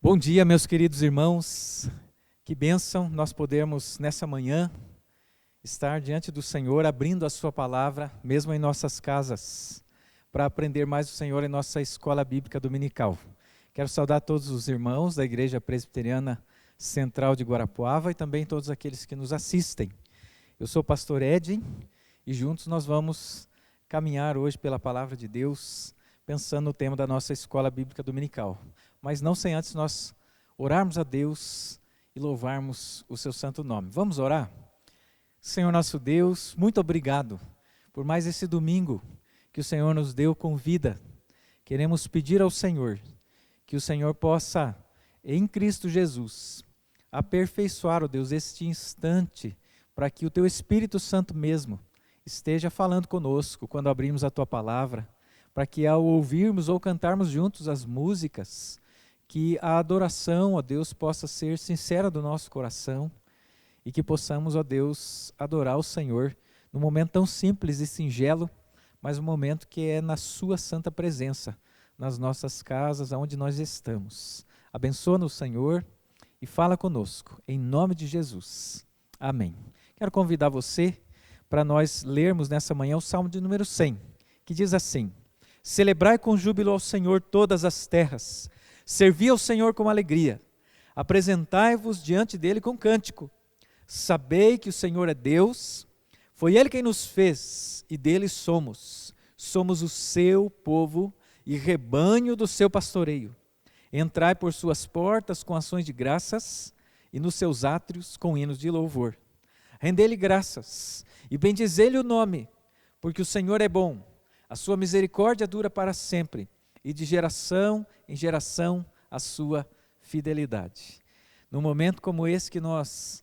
Bom dia, meus queridos irmãos, que bênção nós podermos nessa manhã estar diante do Senhor, abrindo a sua palavra, mesmo em nossas casas, para aprender mais do Senhor em nossa escola bíblica dominical. Quero saudar todos os irmãos da Igreja Presbiteriana Central de Guarapuava e também todos aqueles que nos assistem. Eu sou o pastor Edin e juntos nós vamos caminhar hoje pela palavra de Deus, pensando no tema da nossa escola bíblica dominical. Mas não sem antes nós orarmos a Deus e louvarmos o seu santo nome. Vamos orar? Senhor nosso Deus, muito obrigado por mais esse domingo que o Senhor nos deu com vida. Queremos pedir ao Senhor que o Senhor possa, em Cristo Jesus, aperfeiçoar, ó Deus, este instante, para que o teu Espírito Santo mesmo esteja falando conosco quando abrimos a tua palavra, para que ao ouvirmos ou cantarmos juntos as músicas, que a adoração, ó Deus, possa ser sincera do nosso coração e que possamos, ó Deus, adorar o Senhor num momento tão simples e singelo, mas um momento que é na sua santa presença, nas nossas casas, onde nós estamos. Abençoa-nos, Senhor, e fala conosco, em nome de Jesus. Amém. Quero convidar você para nós lermos nessa manhã o Salmo de número 100, que diz assim: Celebrai com júbilo ao Senhor todas as terras, servi ao Senhor com alegria, apresentai-vos diante dele com cântico. Sabei que o Senhor é Deus, foi Ele quem nos fez e dele somos. Somos o seu povo e rebanho do seu pastoreio. Entrai por suas portas com ações de graças e nos seus átrios com hinos de louvor. Rendei-lhe graças e bendizei-lhe o nome, porque o Senhor é bom, a sua misericórdia dura para sempre, e de geração em geração a sua fidelidade. Num momento como esse que nós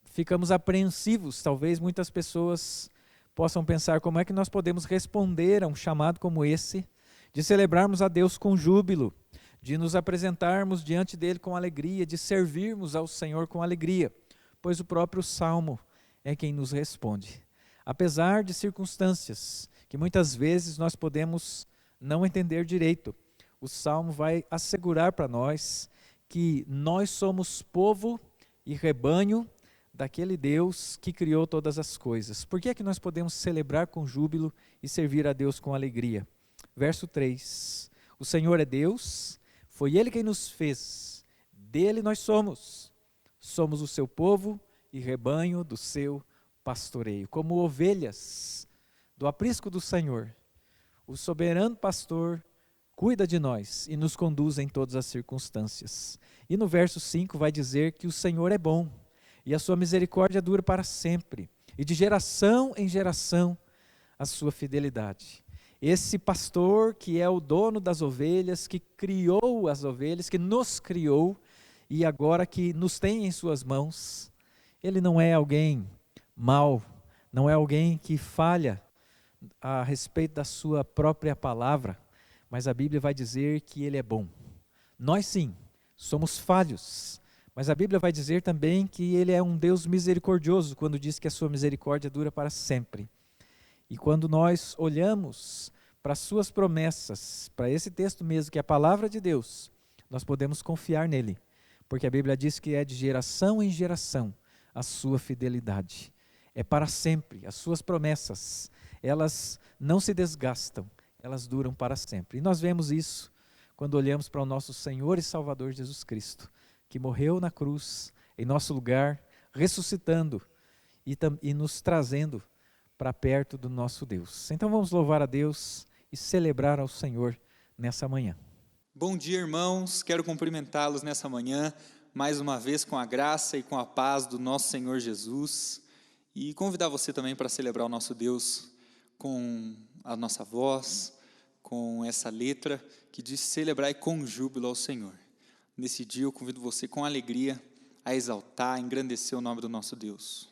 ficamos apreensivos, talvez muitas pessoas possam pensar como é que nós podemos responder a um chamado como esse, de celebrarmos a Deus com júbilo, de nos apresentarmos diante dele com alegria, de servirmos ao Senhor com alegria, pois o próprio Salmo é quem nos responde. Apesar de circunstâncias que muitas vezes nós podemos não entender direito, o Salmo vai assegurar para nós que nós somos povo e rebanho daquele Deus que criou todas as coisas. Por que é que nós podemos celebrar com júbilo e servir a Deus com alegria? Verso 3, o Senhor é Deus, foi Ele quem nos fez, dele nós somos o seu povo e rebanho do seu pastoreio. Como ovelhas do aprisco do Senhor, o soberano pastor cuida de nós e nos conduz em todas as circunstâncias. E no verso 5 vai dizer que o Senhor é bom e a sua misericórdia dura para sempre, e de geração em geração a sua fidelidade. Esse pastor que é o dono das ovelhas, que criou as ovelhas, que nos criou e agora que nos tem em suas mãos, ele não é alguém mau, não é alguém que falha a respeito da sua própria palavra, mas a Bíblia vai dizer que ele é bom. Nós sim, somos falhos, mas a Bíblia vai dizer também que ele é um Deus misericordioso, quando diz que a sua misericórdia dura para sempre. E quando nós olhamos para as suas promessas, para esse texto mesmo, que é a palavra de Deus, nós podemos confiar nele, porque a Bíblia diz que é de geração em geração a sua fidelidade. É para sempre, as suas promessas, elas não se desgastam, elas duram para sempre. E nós vemos isso quando olhamos para o nosso Senhor e Salvador Jesus Cristo, que morreu na cruz, em nosso lugar, ressuscitando e nos trazendo para perto do nosso Deus. Então vamos louvar a Deus e celebrar ao Senhor nessa manhã. Bom dia, irmãos, quero cumprimentá-los nessa manhã, mais uma vez com a graça e com a paz do nosso Senhor Jesus, e convidar você também para celebrar o nosso Deus com a nossa voz, com essa letra que diz celebrai com júbilo ao Senhor. Nesse dia eu convido você com alegria a exaltar, a engrandecer o nome do nosso Deus.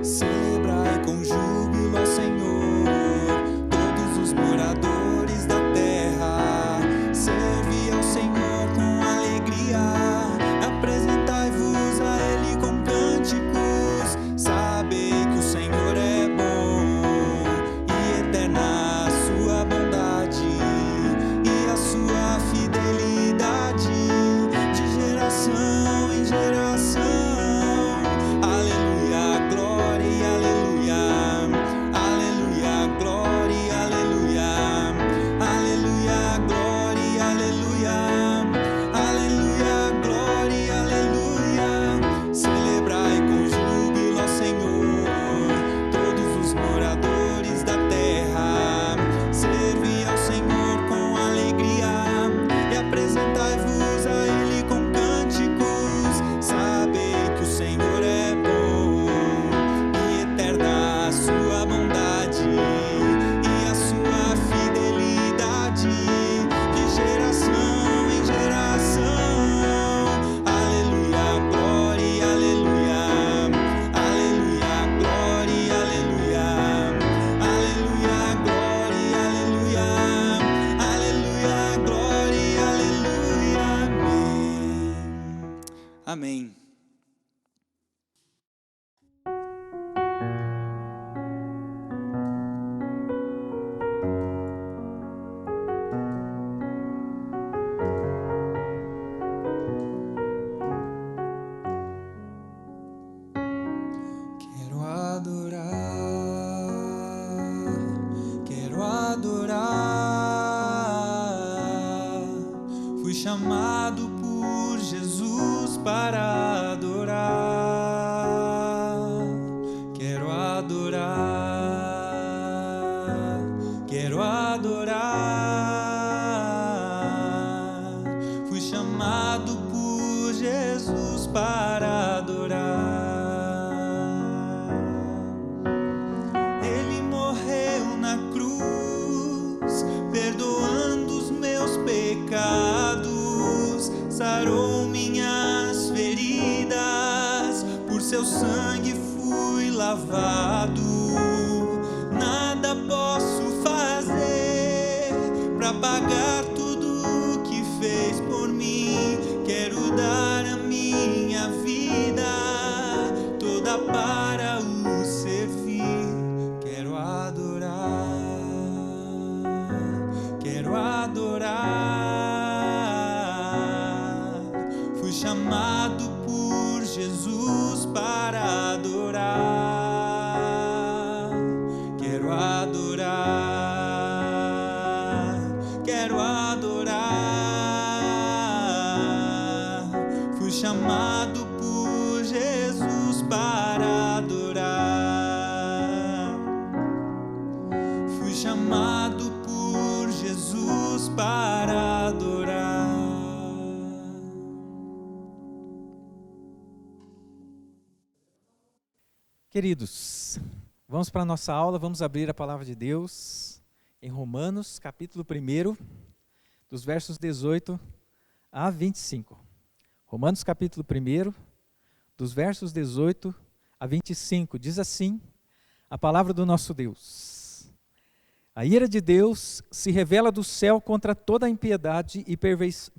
Celebrai com júbilo ao Senhor, todos os moradores da terra, servi ao Senhor com alegria. Amém. Chamado por Jesus para adorar, quero adorar, quero adorar. Fui chamado por Jesus para adorar. Ele morreu na cruz, perdoando os meus pecados. Sarou minhas feridas, por seu sangue fui lavado. Nada posso fazer para pagar tudo que fez por mim. Quero dar a minha vida toda para o servir. Quero adorar, quero adorar. Chamado por Jesus para adorar, quero adorar, quero adorar. Fui chamado por Jesus para adorar. Fui chamado por Jesus para adorar. Queridos, vamos para a nossa aula, vamos abrir a palavra de Deus em Romanos, capítulo 1, dos versos 18 a 25. Romanos, capítulo 1, dos versos 18 a 25, diz assim a palavra do nosso Deus. A ira de Deus se revela do céu contra toda a impiedade e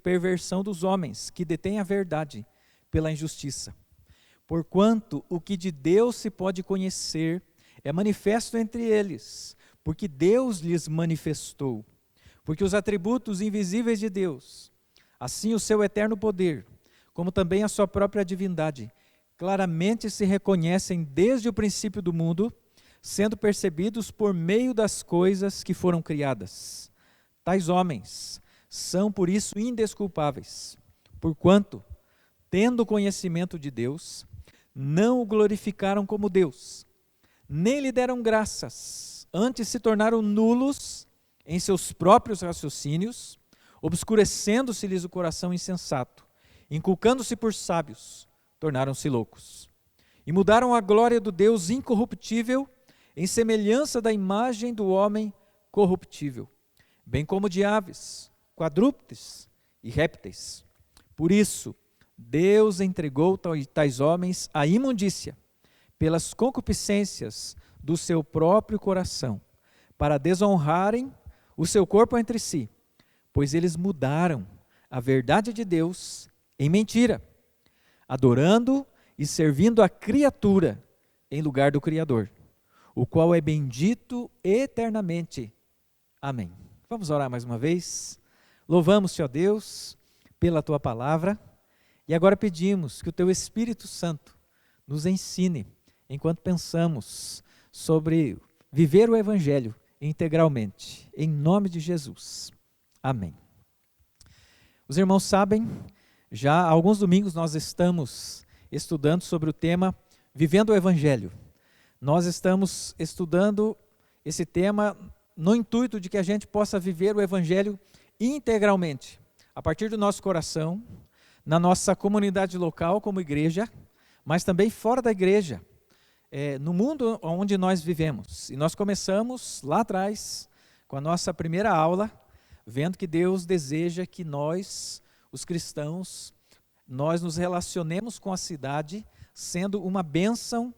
perversão dos homens que detêm a verdade pela injustiça. Porquanto o que de Deus se pode conhecer é manifesto entre eles, porque Deus lhes manifestou. Porque os atributos invisíveis de Deus, assim o seu eterno poder, como também a sua própria divindade, claramente se reconhecem desde o princípio do mundo, sendo percebidos por meio das coisas que foram criadas. Tais homens são por isso indesculpáveis, porquanto, tendo conhecimento de Deus, não o glorificaram como Deus, nem lhe deram graças, antes se tornaram nulos em seus próprios raciocínios, obscurecendo-se-lhes o coração insensato, inculcando-se por sábios, tornaram-se loucos. E mudaram a glória do Deus incorruptível em semelhança da imagem do homem corruptível, bem como de aves, quadrúpedes e répteis. Por isso, Deus entregou tais homens à imundícia, pelas concupiscências do seu próprio coração, para desonrarem o seu corpo entre si, pois eles mudaram a verdade de Deus em mentira, adorando e servindo a criatura em lugar do Criador, o qual é bendito eternamente. Amém. Vamos orar mais uma vez. Louvamos-te, ó Deus, pela tua palavra. E agora pedimos que o teu Espírito Santo nos ensine, enquanto pensamos sobre viver o Evangelho integralmente, em nome de Jesus. Amém. Os irmãos sabem, já há alguns domingos nós estamos estudando sobre o tema Vivendo o Evangelho. Nós estamos estudando esse tema no intuito de que a gente possa viver o Evangelho integralmente, a partir do nosso coração, na nossa comunidade local como igreja, mas também fora da igreja, no mundo onde nós vivemos. E nós começamos lá atrás, com a nossa primeira aula, vendo que Deus deseja que nós, os cristãos, nós nos relacionemos com a cidade, sendo uma bênção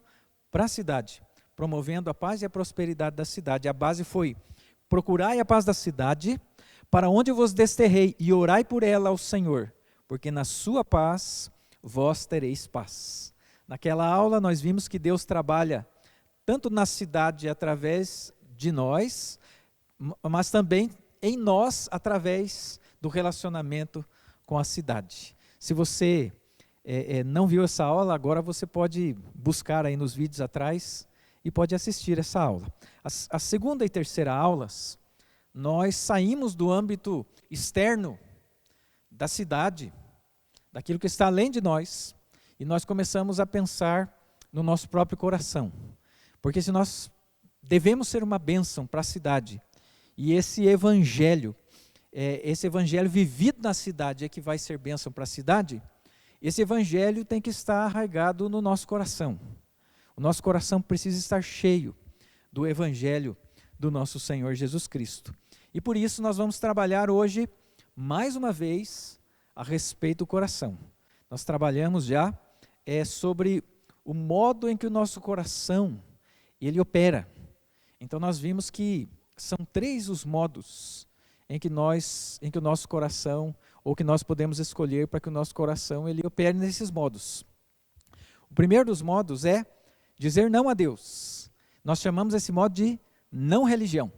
para a cidade, promovendo a paz e a prosperidade da cidade. A base foi: procurai a paz da cidade, para onde vos desterrei, e orai por ela ao Senhor, porque na sua paz vós tereis paz. Naquela aula nós vimos que Deus trabalha tanto na cidade através de nós, mas também em nós através do relacionamento com a cidade. Se você não viu essa aula, agora você pode buscar aí nos vídeos atrás e pode assistir essa aula. A segunda e terceira aulas, nós saímos do âmbito externo da cidade, daquilo que está além de nós, e nós começamos a pensar no nosso próprio coração. Porque se nós devemos ser uma bênção para a cidade, e esse evangelho vivido na cidade é que vai ser bênção para a cidade, esse evangelho tem que estar arraigado no nosso coração. O nosso coração precisa estar cheio do evangelho do nosso Senhor Jesus Cristo. E por isso nós vamos trabalhar hoje, mais uma vez, a respeito do coração. Nós trabalhamos já sobre o modo em que o nosso coração, ele opera. Então nós vimos que são 3 os modos em que o nosso coração, ou que nós podemos escolher para que o nosso coração ele opere nesses modos. O primeiro dos modos é dizer não a Deus. Nós chamamos esse modo de não religião.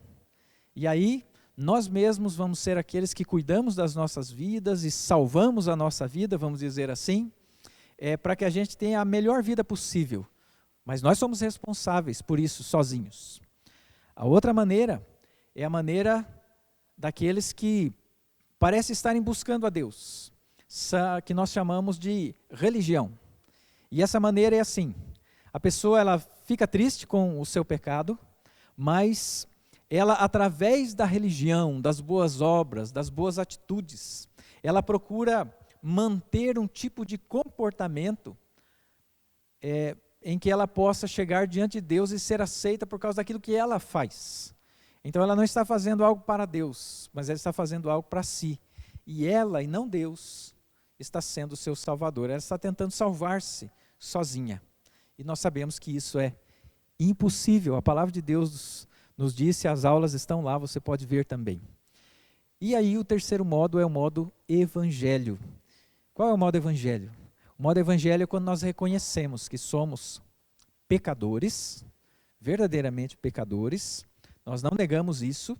E aí, nós mesmos vamos ser aqueles que cuidamos das nossas vidas e salvamos a nossa vida, vamos dizer assim, para que a gente tenha a melhor vida possível. Mas nós somos responsáveis por isso sozinhos. A outra maneira é a maneira daqueles que parecem estarem buscando a Deus, que nós chamamos de religião. E essa maneira é assim: a pessoa ela fica triste com o seu pecado, mas ela, através da religião, das boas obras, das boas atitudes, ela procura manter um tipo de comportamento em que ela possa chegar diante de Deus e ser aceita por causa daquilo que ela faz. Então ela não está fazendo algo para Deus, mas ela está fazendo algo para si. E ela, e não Deus, está sendo o seu salvador. Ela está tentando salvar-se sozinha. E nós sabemos que isso é impossível. A palavra de Deus nos disse, as aulas estão lá, você pode ver também. E aí o terceiro modo é o modo evangelho. Qual é o modo evangelho? O modo evangelho é quando nós reconhecemos que somos pecadores, verdadeiramente pecadores. Nós não negamos isso,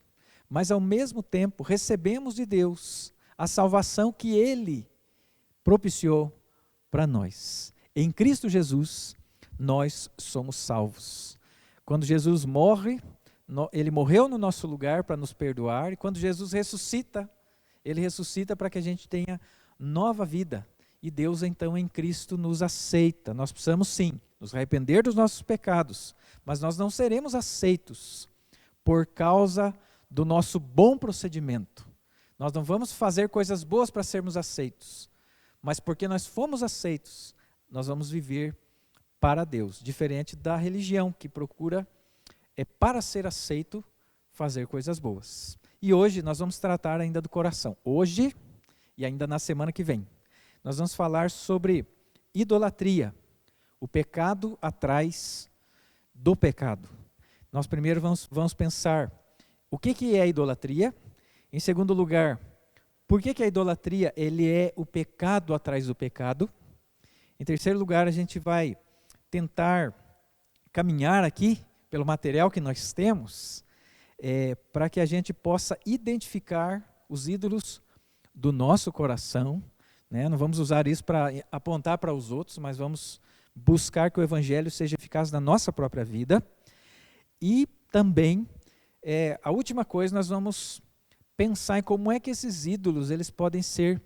mas ao mesmo tempo recebemos de Deus a salvação que Ele propiciou para nós. Em Cristo Jesus, nós somos salvos. Quando Jesus morre, Ele morreu no nosso lugar para nos perdoar, e quando Jesus ressuscita, Ele ressuscita para que a gente tenha nova vida. E Deus então em Cristo nos aceita. Nós precisamos sim nos arrepender dos nossos pecados, mas nós não seremos aceitos por causa do nosso bom procedimento. Nós não vamos fazer coisas boas para sermos aceitos, mas porque nós fomos aceitos, nós vamos viver para Deus, diferente da religião que procura, para ser aceito, fazer coisas boas. E hoje nós vamos tratar ainda do coração. Hoje e ainda na semana que vem, nós vamos falar sobre idolatria, o pecado atrás do pecado. Nós primeiro vamos pensar o que é a idolatria. Em segundo lugar, por que a idolatria ele é o pecado atrás do pecado. Em terceiro lugar, a gente vai tentar caminhar aqui pelo material que nós temos, para que a gente possa identificar os ídolos do nosso coração, né? Não vamos usar isso para apontar para os outros, mas vamos buscar que o evangelho seja eficaz na nossa própria vida. E também, a última coisa, nós vamos pensar em como é que esses ídolos eles podem ser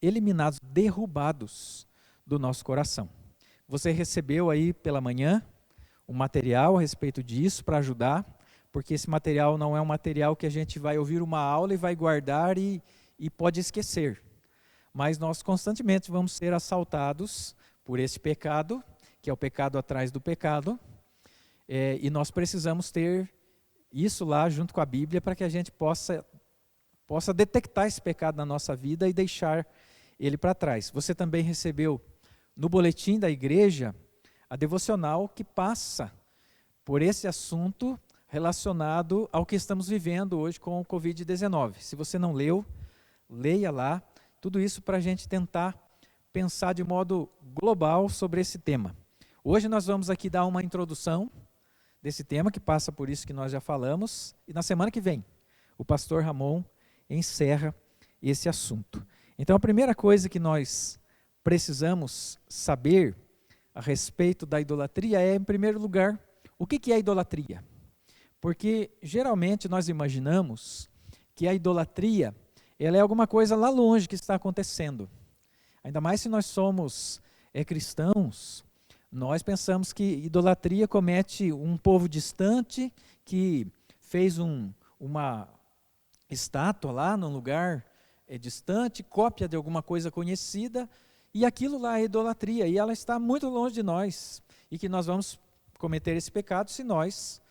eliminados, derrubados do nosso coração. Você recebeu aí pela manhã um material a respeito disso para ajudar, porque esse material não é um material que a gente vai ouvir uma aula e vai guardar e pode esquecer. Mas nós constantemente vamos ser assaltados por esse pecado, que é o pecado atrás do pecado, e nós precisamos ter isso lá junto com a Bíblia para que a gente possa detectar esse pecado na nossa vida e deixar ele para trás. Você também recebeu no boletim da igreja a devocional que passa por esse assunto relacionado ao que estamos vivendo hoje com o Covid-19. Se você não leu, leia lá. Tudo isso para a gente tentar pensar de modo global sobre esse tema. Hoje nós vamos aqui dar uma introdução desse tema, que passa por isso que nós já falamos, e na semana que vem, o pastor Ramon encerra esse assunto. Então, a primeira coisa que nós precisamos saber a respeito da idolatria é, em primeiro lugar, o que é idolatria? Porque, geralmente, nós imaginamos que a idolatria ela é alguma coisa lá longe que está acontecendo. Ainda mais se nós somos cristãos, nós pensamos que idolatria comete um povo distante que fez uma estátua lá num lugar distante, cópia de alguma coisa conhecida, e aquilo lá é idolatria, e ela está muito longe de nós, e que nós vamos cometer esse pecado se nós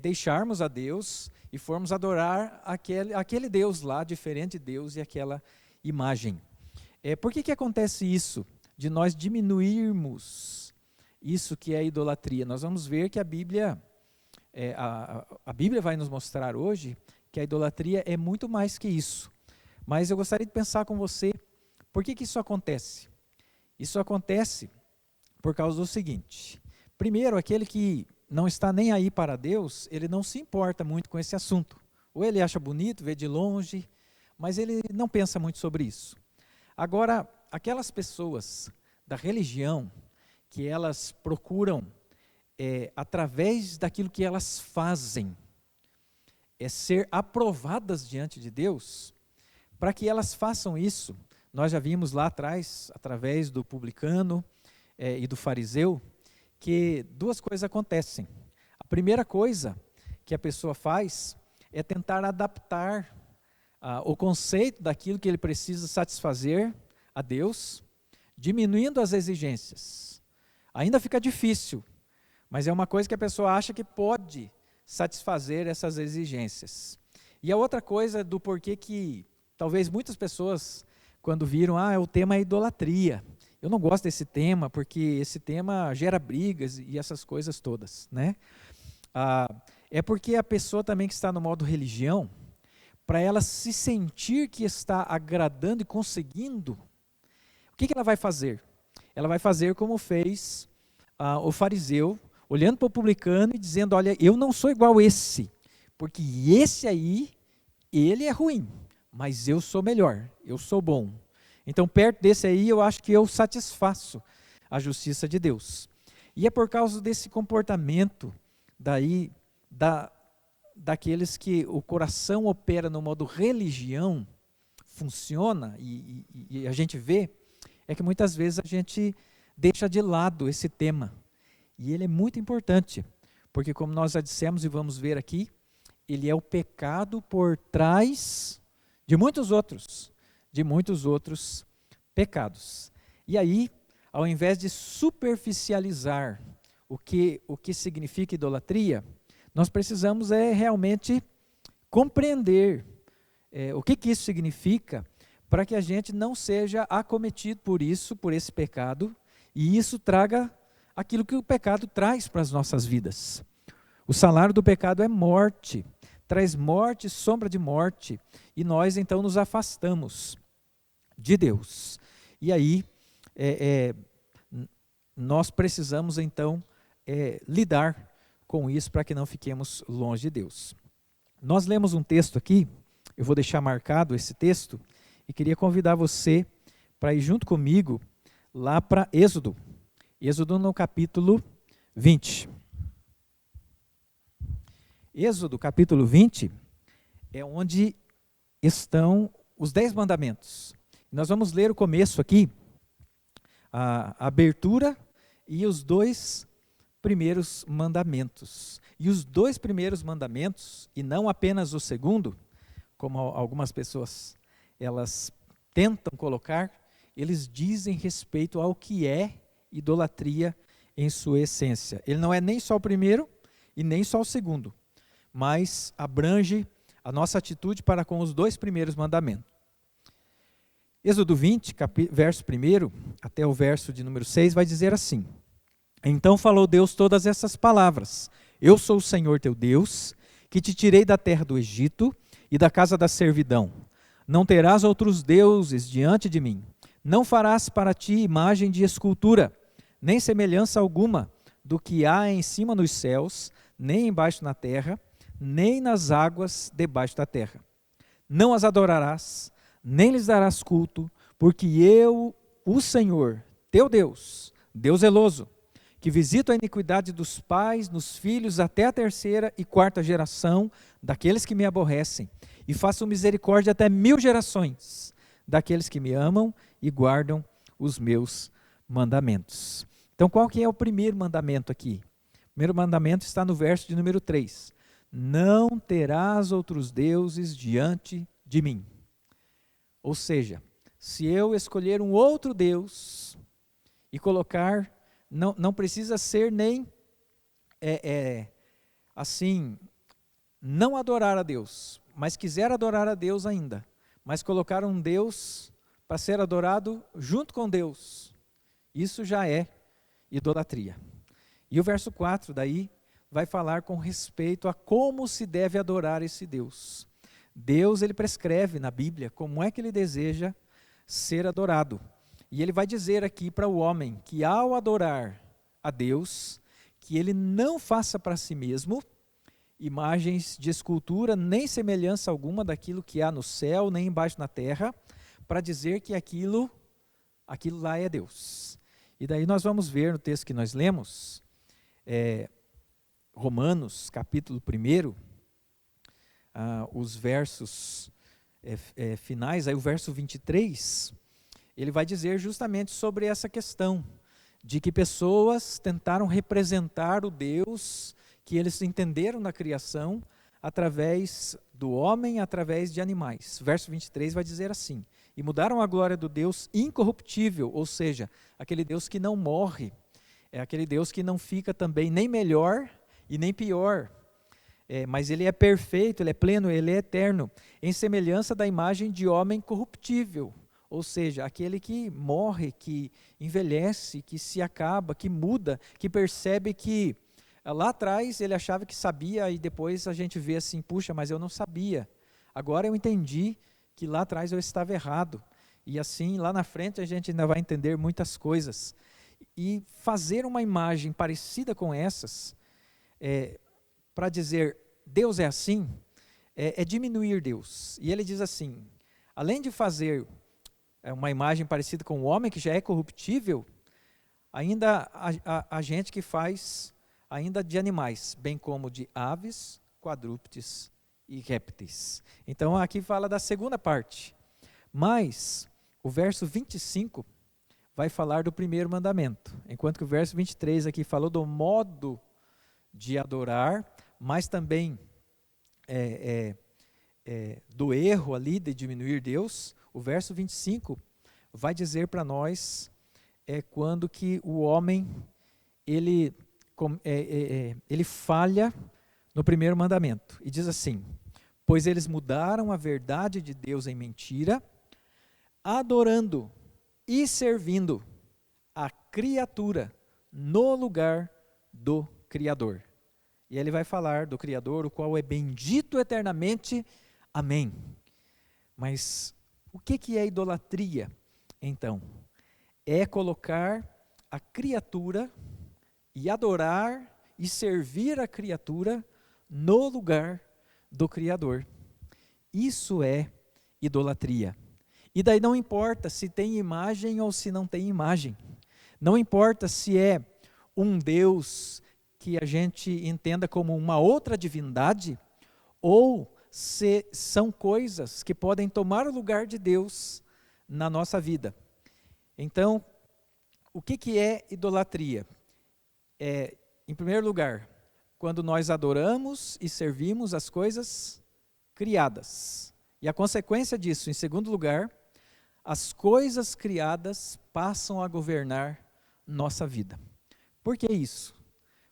deixarmos a Deus e formos adorar aquele Deus lá, diferente de Deus e aquela imagem. Por que acontece isso? De nós diminuirmos isso que é idolatria. Nós vamos ver que a Bíblia vai nos mostrar hoje que a idolatria é muito mais que isso. Mas eu gostaria de pensar com você, por que isso acontece? Isso acontece por causa do seguinte: primeiro, aquele que não está nem aí para Deus, ele não se importa muito com esse assunto. Ou ele acha bonito, vê de longe, mas ele não pensa muito sobre isso. Agora, aquelas pessoas da religião, que elas procuram, através daquilo que elas fazem, ser aprovadas diante de Deus, para que elas façam isso, nós já vimos lá atrás, através do publicano e do fariseu, que duas coisas acontecem. A primeira coisa que a pessoa faz é tentar adaptar o conceito daquilo que ele precisa satisfazer a Deus, diminuindo as exigências. Ainda fica difícil, mas é uma coisa que a pessoa acha que pode satisfazer essas exigências. E a outra coisa do porquê que talvez muitas pessoas, quando viram, o tema é idolatria. Eu não gosto desse tema, porque esse tema gera brigas e essas coisas todas, né? É porque a pessoa também que está no modo religião, para ela se sentir que está agradando e conseguindo, o que ela vai fazer? Ela vai fazer como fez o fariseu, olhando para o publicano e dizendo, olha, eu não sou igual esse, porque esse aí, ele é ruim, mas eu sou melhor, eu sou bom. Então, perto desse aí, eu acho que eu satisfaço a justiça de Deus. E é por causa desse comportamento daqueles que o coração opera no modo religião, funciona, e a gente vê, é que muitas vezes a gente deixa de lado esse tema. E ele é muito importante, porque como nós já dissemos e vamos ver aqui, ele é o pecado por trás de muitos outros pecados. E aí, ao invés de superficializar o que significa idolatria, nós precisamos realmente compreender o que isso significa, para que a gente não seja acometido por esse pecado, e isso traga aquilo que o pecado traz para as nossas vidas. O salário do pecado é morte, traz morte, sombra de morte, e nós então nos afastamos de Deus. E aí, nós precisamos então lidar com isso para que não fiquemos longe de Deus. Nós lemos um texto aqui, eu vou deixar marcado esse texto, e queria convidar você para ir junto comigo lá para Êxodo no capítulo 20. Êxodo capítulo 20 é onde estão os 10 mandamentos. Nós vamos ler o começo aqui, a abertura e os 2 primeiros mandamentos. E os 2 primeiros mandamentos, e não apenas o segundo, como algumas pessoas elas tentam colocar, eles dizem respeito ao que é idolatria em sua essência. Ele não é nem só o primeiro e nem só o segundo, mas abrange a nossa atitude para com os 2 primeiros mandamentos. Êxodo 20, verso 1 até o verso de número 6, vai dizer assim: Então falou Deus todas essas palavras: Eu sou o Senhor teu Deus, que te tirei da terra do Egito e da casa da servidão. Não terás outros deuses diante de mim. Não farás para ti imagem de escultura, nem semelhança alguma do que há em cima nos céus, nem embaixo na terra, nem nas águas debaixo da terra. Não as adorarás, nem lhes darás culto, porque eu, o Senhor, teu Deus, Deus zeloso, que visito a iniquidade dos pais nos filhos até a 3ª e 4ª geração daqueles que me aborrecem, e faço misericórdia até 1000 gerações daqueles que me amam e guardam os meus mandamentos. Então, qual que é o primeiro mandamento aqui? O primeiro mandamento está no verso de número 3. Não terás outros deuses diante de mim. Ou seja, se eu escolher um outro Deus e colocar, não precisa ser nem assim, não adorar a Deus, mas quiser adorar a Deus ainda, mas colocar um Deus para ser adorado junto com Deus, isso já é idolatria. E o verso 4 daí vai falar com respeito a como se deve adorar esse Deus. Deus, ele prescreve na Bíblia como é que ele deseja ser adorado. E ele vai dizer aqui para o homem que ao adorar a Deus, que ele não faça para si mesmo imagens de escultura, nem semelhança alguma daquilo que há no céu, nem embaixo na terra, para dizer que aquilo lá é Deus. E daí nós vamos ver no texto que nós lemos, Romanos, capítulo 1, os versos finais, aí o verso 23, ele vai dizer justamente sobre essa questão, de que pessoas tentaram representar o Deus que eles entenderam na criação, através do homem, através de animais. Verso 23 vai dizer assim: e mudaram a glória do Deus incorruptível, ou seja, aquele Deus que não morre, é aquele Deus que não fica também nem melhor e nem pior, mas ele é perfeito, ele é pleno, ele é eterno, em semelhança da imagem de homem corruptível, ou seja, aquele que morre, que envelhece, que se acaba, que muda, que percebe que lá atrás ele achava que sabia e depois a gente vê assim, puxa, mas eu não sabia, agora eu entendi que lá atrás eu estava errado, e assim lá na frente a gente ainda vai entender muitas coisas, e fazer uma imagem parecida com essas, para dizer Deus é assim, é diminuir Deus. E ele diz assim, além de fazer uma imagem parecida com o homem, que já é corruptível, ainda a gente que faz ainda de animais, bem como de aves, quadrúpedes e répteis. Então aqui fala da segunda parte, mas o verso 25 vai falar do primeiro mandamento, enquanto que o verso 23 aqui falou do modo de adorar, mas também do erro ali de diminuir Deus. O verso 25 vai dizer para nós quando que o homem ele falha no primeiro mandamento, e diz assim: pois eles mudaram a verdade de Deus em mentira, adorando e servindo a criatura no lugar do Criador. E ele vai falar do Criador, o qual é bendito eternamente. Amém. Mas o que é idolatria, então? É colocar a criatura e adorar e servir a criatura no lugar do Criador. Isso é idolatria. E daí não importa se tem imagem ou se não tem imagem. Não importa se é um Deus que a gente entenda como uma outra divindade, ou se são coisas que podem tomar o lugar de Deus na nossa vida. Então, o que é idolatria? Em primeiro lugar, quando nós adoramos e servimos as coisas criadas. E a consequência disso, em segundo lugar, as coisas criadas passam a governar nossa vida. Por que isso?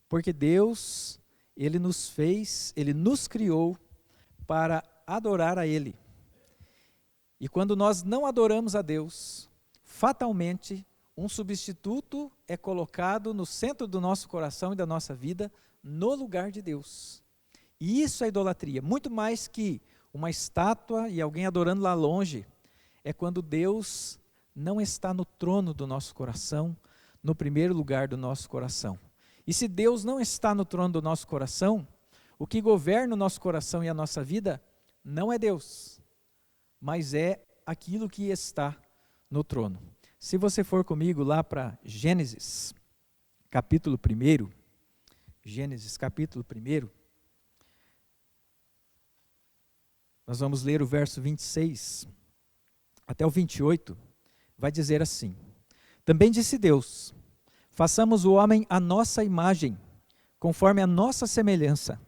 Porque Deus, Ele nos fez, Ele nos criou para adorar a Ele. E quando nós não adoramos a Deus, fatalmente um substituto é colocado no centro do nosso coração e da nossa vida, no lugar de Deus. E isso é idolatria, muito mais que uma estátua e alguém adorando lá longe, é quando Deus não está no trono do nosso coração, no primeiro lugar do nosso coração. E se Deus não está no trono do nosso coração, o que governa o nosso coração e a nossa vida não é Deus, mas é aquilo que está no trono. Se você for comigo lá para Gênesis, capítulo 1, Gênesis capítulo 1, nós vamos ler o verso 26 até o 28, vai dizer assim: Também disse Deus, façamos o homem à nossa imagem, conforme a nossa semelhança.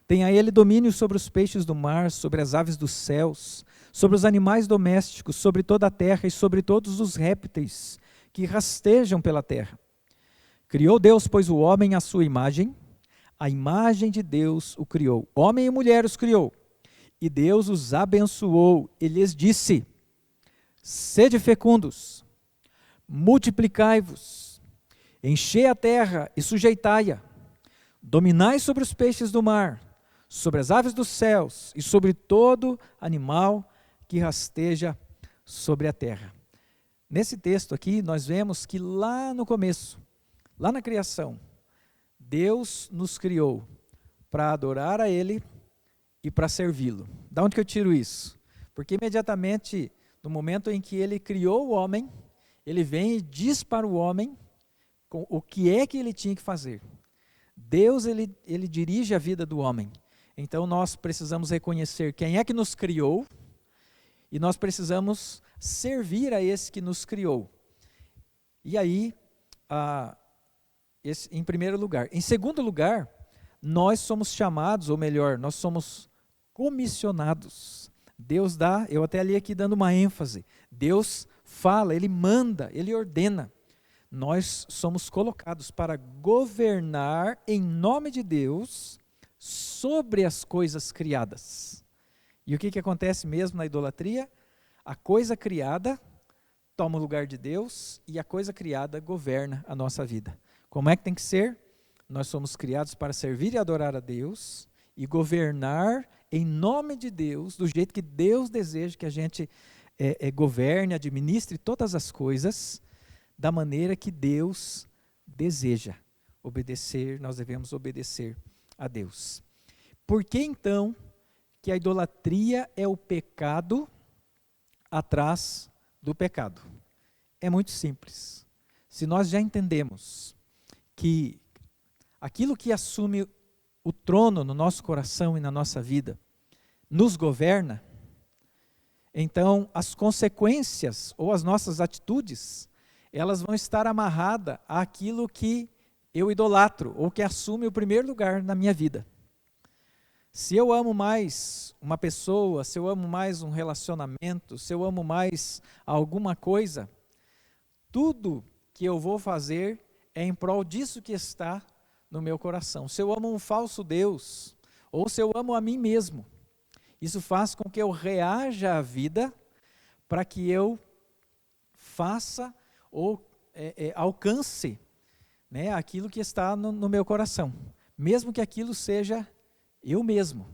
Tenha ele domínio sobre os peixes do mar, sobre as aves dos céus, sobre os animais domésticos, sobre toda a terra e sobre todos os répteis que rastejam pela terra. Criou Deus, pois, o homem à sua imagem, a imagem de Deus o criou. Homem e mulher os criou. E Deus os abençoou e lhes disse: Sede fecundos, multiplicai-vos, enchei a terra e sujeitai-a, dominai sobre os peixes do mar, sobre as aves dos céus e sobre todo animal que rasteja sobre a terra. Nesse texto aqui, nós vemos que lá no começo, lá na criação, Deus nos criou para adorar a Ele e para servi-lo. Da onde que eu tiro isso? Porque imediatamente, no momento em que Ele criou o homem, Ele vem e diz para o homem o que é que ele tinha que fazer. Deus, ele dirige a vida do homem. Então nós precisamos reconhecer quem é que nos criou e nós precisamos servir a esse que nos criou. E aí, em primeiro lugar. Em segundo lugar, nós somos chamados, ou melhor, nós somos comissionados. Deus dá, eu até ali aqui dando uma ênfase, Deus fala, Ele manda, Ele ordena. Nós somos colocados para governar em nome de Deus sobre as coisas criadas. E o que acontece mesmo na idolatria? A coisa criada toma o lugar de Deus e a coisa criada governa a nossa vida. Como é que tem que ser? Nós somos criados para servir e adorar a Deus e governar em nome de Deus, do jeito que Deus deseja que a gente governe, administre todas as coisas, da maneira que Deus deseja obedecer, nós devemos obedecer a Deus. Por que então que a idolatria é o pecado atrás do pecado? É muito simples. Se nós já entendemos que aquilo que assume o trono no nosso coração e na nossa vida nos governa, então as consequências ou as nossas atitudes, elas vão estar amarradas àquilo que eu idolatro ou que assume o primeiro lugar na minha vida. Se eu amo mais uma pessoa, se eu amo mais um relacionamento, se eu amo mais alguma coisa, tudo que eu vou fazer é em prol disso que está no meu coração. Se eu amo um falso Deus, ou se eu amo a mim mesmo, isso faz com que eu reaja à vida para que eu faça ou alcance, né, aquilo que está no meu coração. Mesmo que aquilo seja eu mesmo,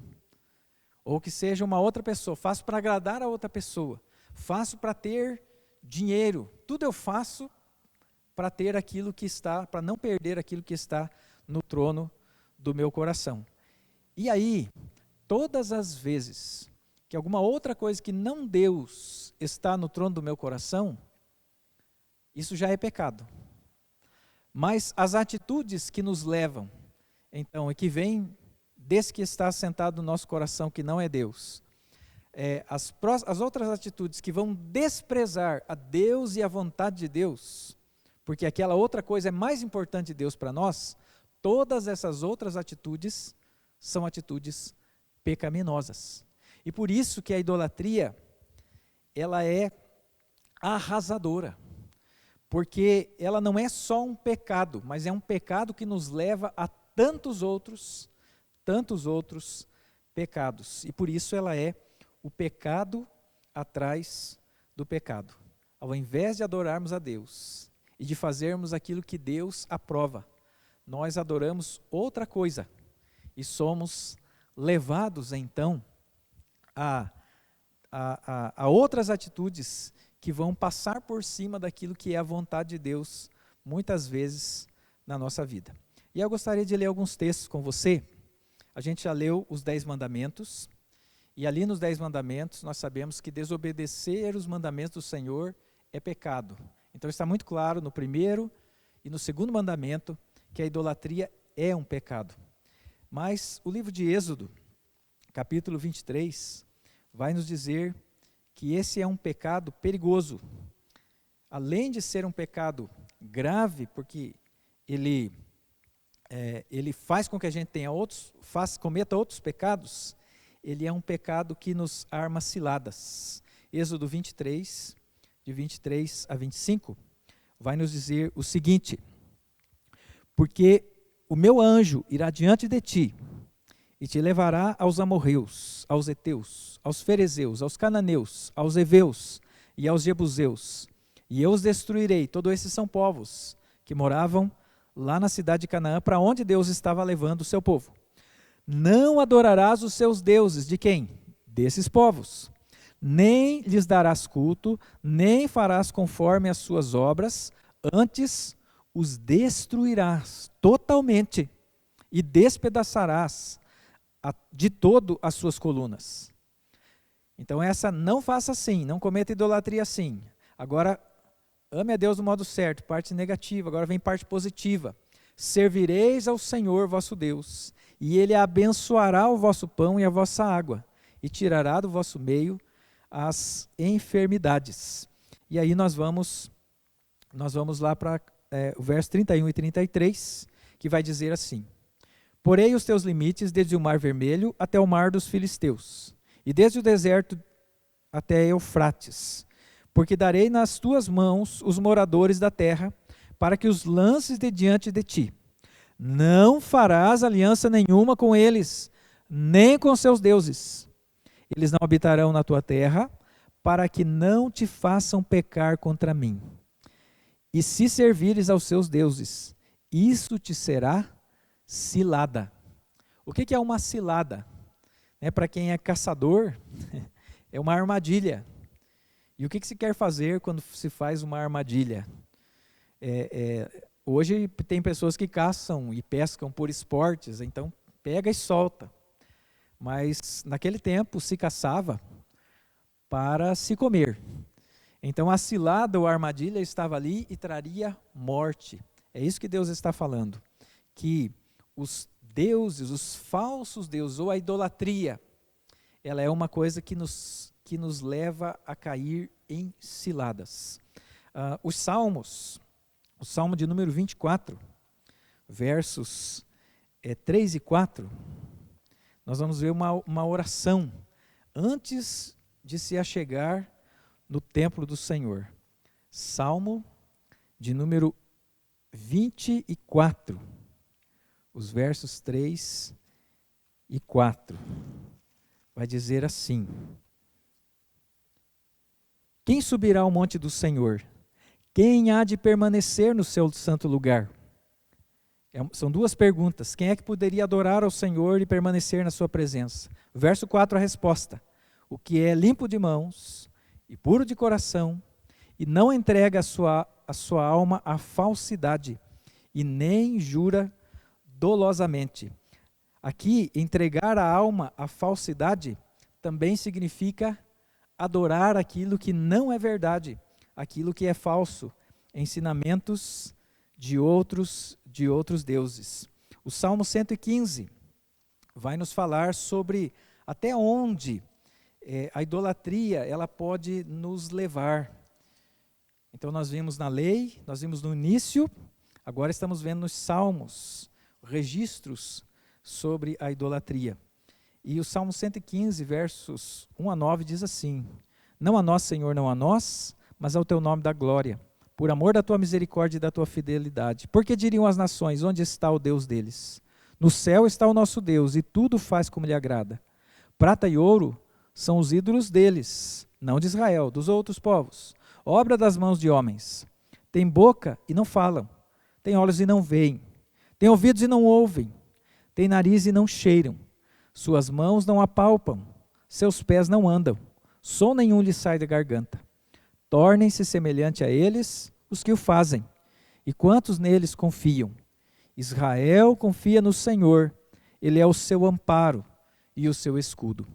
ou que seja uma outra pessoa, faço para agradar a outra pessoa, faço para ter dinheiro, tudo eu faço para ter aquilo que está, para não perder aquilo que está no trono do meu coração. E aí, todas as vezes que alguma outra coisa que não Deus está no trono do meu coração, isso já é pecado. Mas as atitudes que nos levam, então, e que vêm desse que está sentado no nosso coração, que não é Deus, as outras atitudes que vão desprezar a Deus e a vontade de Deus, porque aquela outra coisa é mais importante de Deus para nós, todas essas outras atitudes são atitudes pecaminosas. E por isso que a idolatria, ela é arrasadora, porque ela não é só um pecado, mas é um pecado que nos leva a tantos outros pecados. E por isso ela é o pecado atrás do pecado. Ao invés de adorarmos a Deus e de fazermos aquilo que Deus aprova, nós adoramos outra coisa e somos levados então a outras atitudes que vão passar por cima daquilo que é a vontade de Deus, muitas vezes na nossa vida. E eu gostaria de ler alguns textos com você. A gente já leu os 10 mandamentos, e ali nos 10 mandamentos nós sabemos que desobedecer os mandamentos do Senhor é pecado. Então está muito claro no primeiro e no segundo mandamento que a idolatria é um pecado. Mas o livro de Êxodo, capítulo 23, vai nos dizer que esse é um pecado perigoso. Além de ser um pecado grave, porque ele faz com que a gente cometa outros pecados, ele é um pecado que nos arma ciladas. Êxodo 23, de 23 a 25, vai nos dizer o seguinte: porque o meu anjo irá diante de ti, e te levará aos amorreus, aos heteus, aos ferezeus, aos cananeus, aos heveus e aos jebuseus, e eu os destruirei. Todos esses são povos que moravam lá na cidade de Canaã, para onde Deus estava levando o seu povo. Não adorarás os seus deuses, de quem? Desses povos. Nem lhes darás culto, nem farás conforme as suas obras, antes os destruirás totalmente e despedaçarás de todo as suas colunas. Então não faça assim, não cometa idolatria assim. Agora, ame a Deus do modo certo, parte negativa. Agora vem parte positiva. Servireis ao Senhor vosso Deus, e Ele abençoará o vosso pão e a vossa água, e tirará do vosso meio as enfermidades. E aí nós vamos lá para o verso 31 e 33, que vai dizer assim: porei os teus limites desde o mar vermelho até o mar dos filisteus, e desde o deserto até Eufrates, porque darei nas tuas mãos os moradores da terra, para que os lances de diante de ti. Não farás aliança nenhuma com eles, nem com seus deuses. Eles não habitarão na tua terra, para que não te façam pecar contra mim. E se servires aos seus deuses, isso te será cilada. O que é uma cilada? Para quem é caçador, é uma armadilha. E o que se quer fazer quando se faz uma armadilha? Hoje tem pessoas que caçam e pescam por esportes, então pega e solta. Mas naquele tempo se caçava para se comer. Então a cilada ou a armadilha estava ali e traria morte. É isso que Deus está falando. Que os deuses, os falsos deuses, ou a idolatria, ela é uma coisa que nos leva a cair em ciladas. Os salmos, o salmo de número 24, versos 3 e 4, nós vamos ver uma oração antes de se achegar no templo do Senhor. Salmo de número 24, os versos 3 e 4, vai dizer assim: quem subirá ao monte do Senhor? Quem há de permanecer no seu santo lugar? São duas perguntas. Quem é que poderia adorar ao Senhor e permanecer na sua presença? Verso 4, a resposta: o que é limpo de mãos e puro de coração, e não entrega a sua alma à falsidade, e nem jura dolosamente. Aqui, entregar a alma à falsidade também significa adorar aquilo que não é verdade, aquilo que é falso, ensinamentos de outros deuses. O Salmo 115 vai nos falar sobre até onde a idolatria ela pode nos levar. Então nós vimos na lei, nós vimos no início, agora estamos vendo nos salmos, registros sobre a idolatria. E o Salmo 115, versos 1 a 9, diz assim: não a nós, Senhor, não a nós, mas ao teu nome dá glória, por amor da tua misericórdia e da tua fidelidade. Porque diriam as nações, onde está o Deus deles? No céu está o nosso Deus, e tudo faz como lhe agrada. Prata e ouro são os ídolos deles, não de Israel, dos outros povos, obra das mãos de homens. Tem boca e não falam, tem olhos e não veem, tem ouvidos e não ouvem, tem nariz e não cheiram, suas mãos não apalpam, seus pés não andam, som nenhum lhe sai da garganta. Tornem-se semelhante a eles os que o fazem, e quantos neles confiam. Israel confia no Senhor, Ele é o seu amparo e o seu escudo.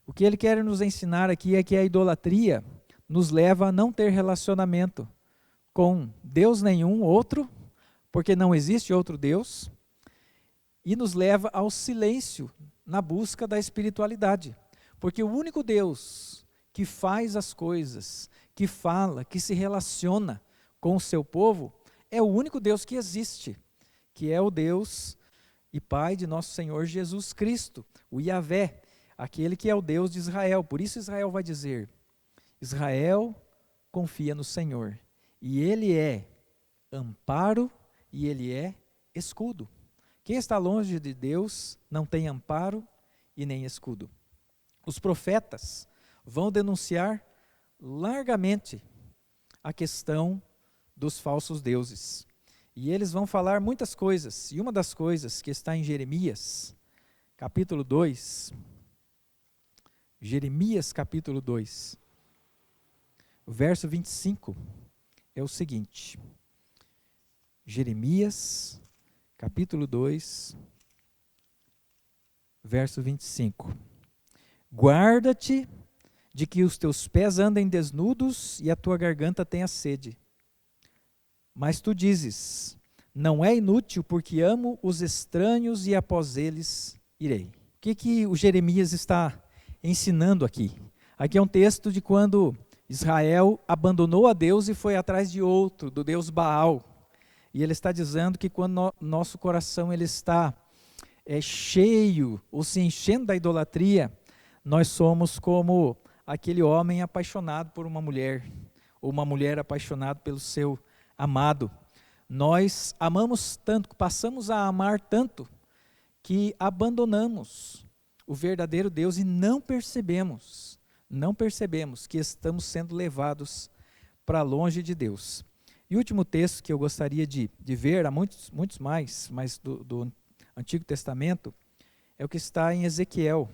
O que ele quer nos ensinar aqui é que a idolatria nos leva a não ter relacionamento com Deus nenhum outro, porque não existe outro Deus, e nos leva ao silêncio na busca da espiritualidade. Porque o único Deus que faz as coisas, que fala, que se relaciona com o seu povo, é o único Deus que existe, que é o Deus e Pai de nosso Senhor Jesus Cristo, o Yahvé, aquele que é o Deus de Israel. Por isso Israel vai dizer: Israel confia no Senhor, e Ele é amparo e Ele é escudo. Quem está longe de Deus não tem amparo e nem escudo. Os profetas vão denunciar largamente a questão dos falsos deuses. E eles vão falar muitas coisas, e uma das coisas que está em Jeremias, capítulo 2, Jeremias capítulo 2, o verso 25, é o seguinte: Jeremias capítulo 2, verso 25. Guarda-te de que os teus pés andem desnudos e a tua garganta tenha sede. Mas tu dizes: não é inútil, porque amo os estranhos e após eles irei. O que o Jeremias está ensinando aqui? Aqui é um texto de quando Israel abandonou a Deus e foi atrás de outro, do Deus Baal. E ele está dizendo que quando nosso coração ele está cheio ou se enchendo da idolatria, nós somos como aquele homem apaixonado por uma mulher, ou uma mulher apaixonada pelo seu amado. Nós amamos tanto, passamos a amar tanto, que abandonamos o verdadeiro Deus e não percebemos que estamos sendo levados para longe de Deus. E o último texto que eu gostaria de ver, há muitos mais, mas do Antigo Testamento, é o que está em Ezequiel,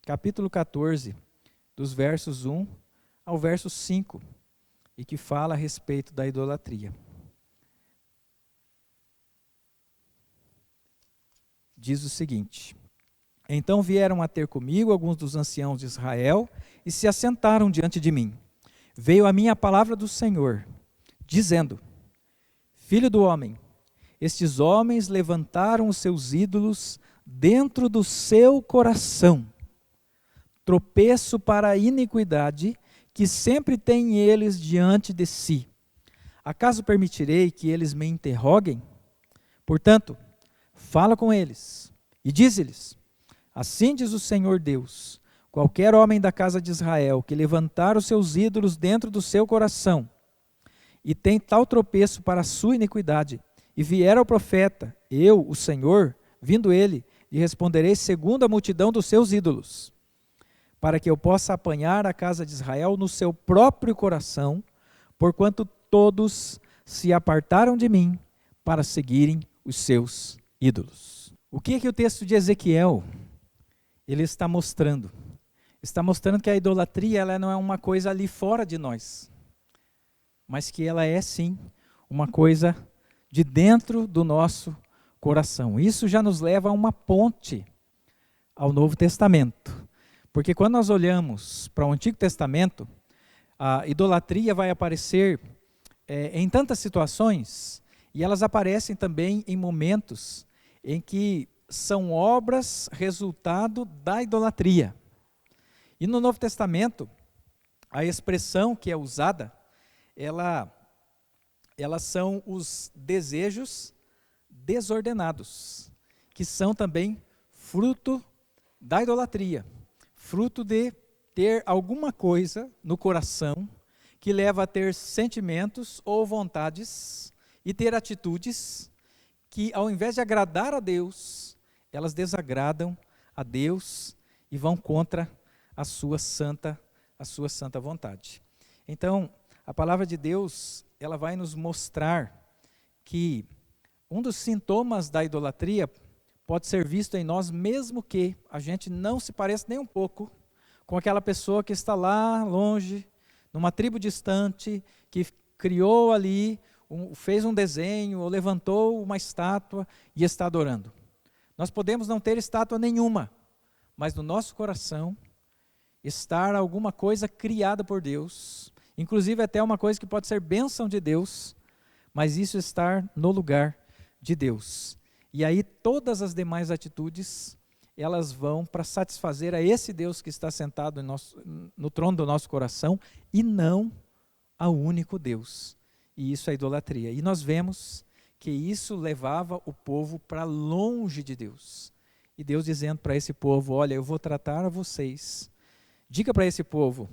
capítulo 14, dos versos 1 ao verso 5, e que fala a respeito da idolatria. Diz o seguinte: então vieram a ter comigo alguns dos anciãos de Israel e se assentaram diante de mim. Veio a mim a palavra do Senhor, dizendo: filho do homem, estes homens levantaram os seus ídolos dentro do seu coração, tropeço para a iniquidade que sempre têm eles diante de si. Acaso permitirei que eles me interroguem? Portanto, fala com eles e dize-lhes: assim diz o Senhor Deus: qualquer homem da casa de Israel que levantar os seus ídolos dentro do seu coração e tem tal tropeço para a sua iniquidade, e vier ao profeta, eu, o Senhor, vindo ele, lhe responderei segundo a multidão dos seus ídolos, para que eu possa apanhar a casa de Israel no seu próprio coração, porquanto todos se apartaram de mim para seguirem os seus ídolos. O que o texto de Ezequiel ele está mostrando? Está mostrando que a idolatria ela não é uma coisa ali fora de nós, mas que ela é sim uma coisa de dentro do nosso coração. Isso já nos leva a uma ponte ao Novo Testamento. Porque quando nós olhamos para o Antigo Testamento, a idolatria vai aparecer em tantas situações, e elas aparecem também em momentos em que são obras resultado da idolatria. E no Novo Testamento, a expressão que é usada, elas são os desejos desordenados, que são também fruto da idolatria, fruto de ter alguma coisa no coração que leva a ter sentimentos ou vontades e ter atitudes que, ao invés de agradar a Deus, elas desagradam a Deus e vão contra a sua santa vontade. Então, a palavra de Deus, ela vai nos mostrar que um dos sintomas da idolatria pode ser visto em nós, mesmo que a gente não se pareça nem um pouco com aquela pessoa que está lá longe, numa tribo distante, que criou ali, fez um desenho, ou levantou uma estátua e está adorando. Nós podemos não ter estátua nenhuma, mas no nosso coração estar alguma coisa criada por Deus, inclusive até uma coisa que pode ser bênção de Deus, mas isso estar no lugar de Deus. E aí todas as demais atitudes, elas vão para satisfazer a esse Deus que está sentado no trono do nosso coração, e não ao único Deus. E isso é idolatria. E nós vemos que isso levava o povo para longe de Deus. E Deus dizendo para esse povo, olha, eu vou tratar a vocês. Diga para esse povo,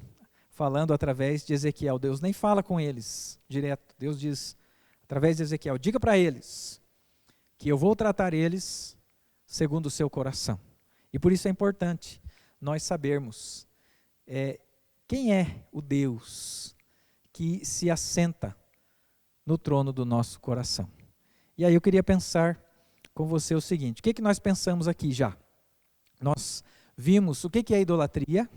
falando através de Ezequiel, Deus nem fala com eles direto. Deus diz, através de Ezequiel, diga para eles que eu vou tratar eles segundo o seu coração. E por isso é importante nós sabermos quem é o Deus que se assenta no trono do nosso coração. E aí eu queria pensar com você o seguinte, o que nós pensamos aqui já? Nós vimos o que é idolatria.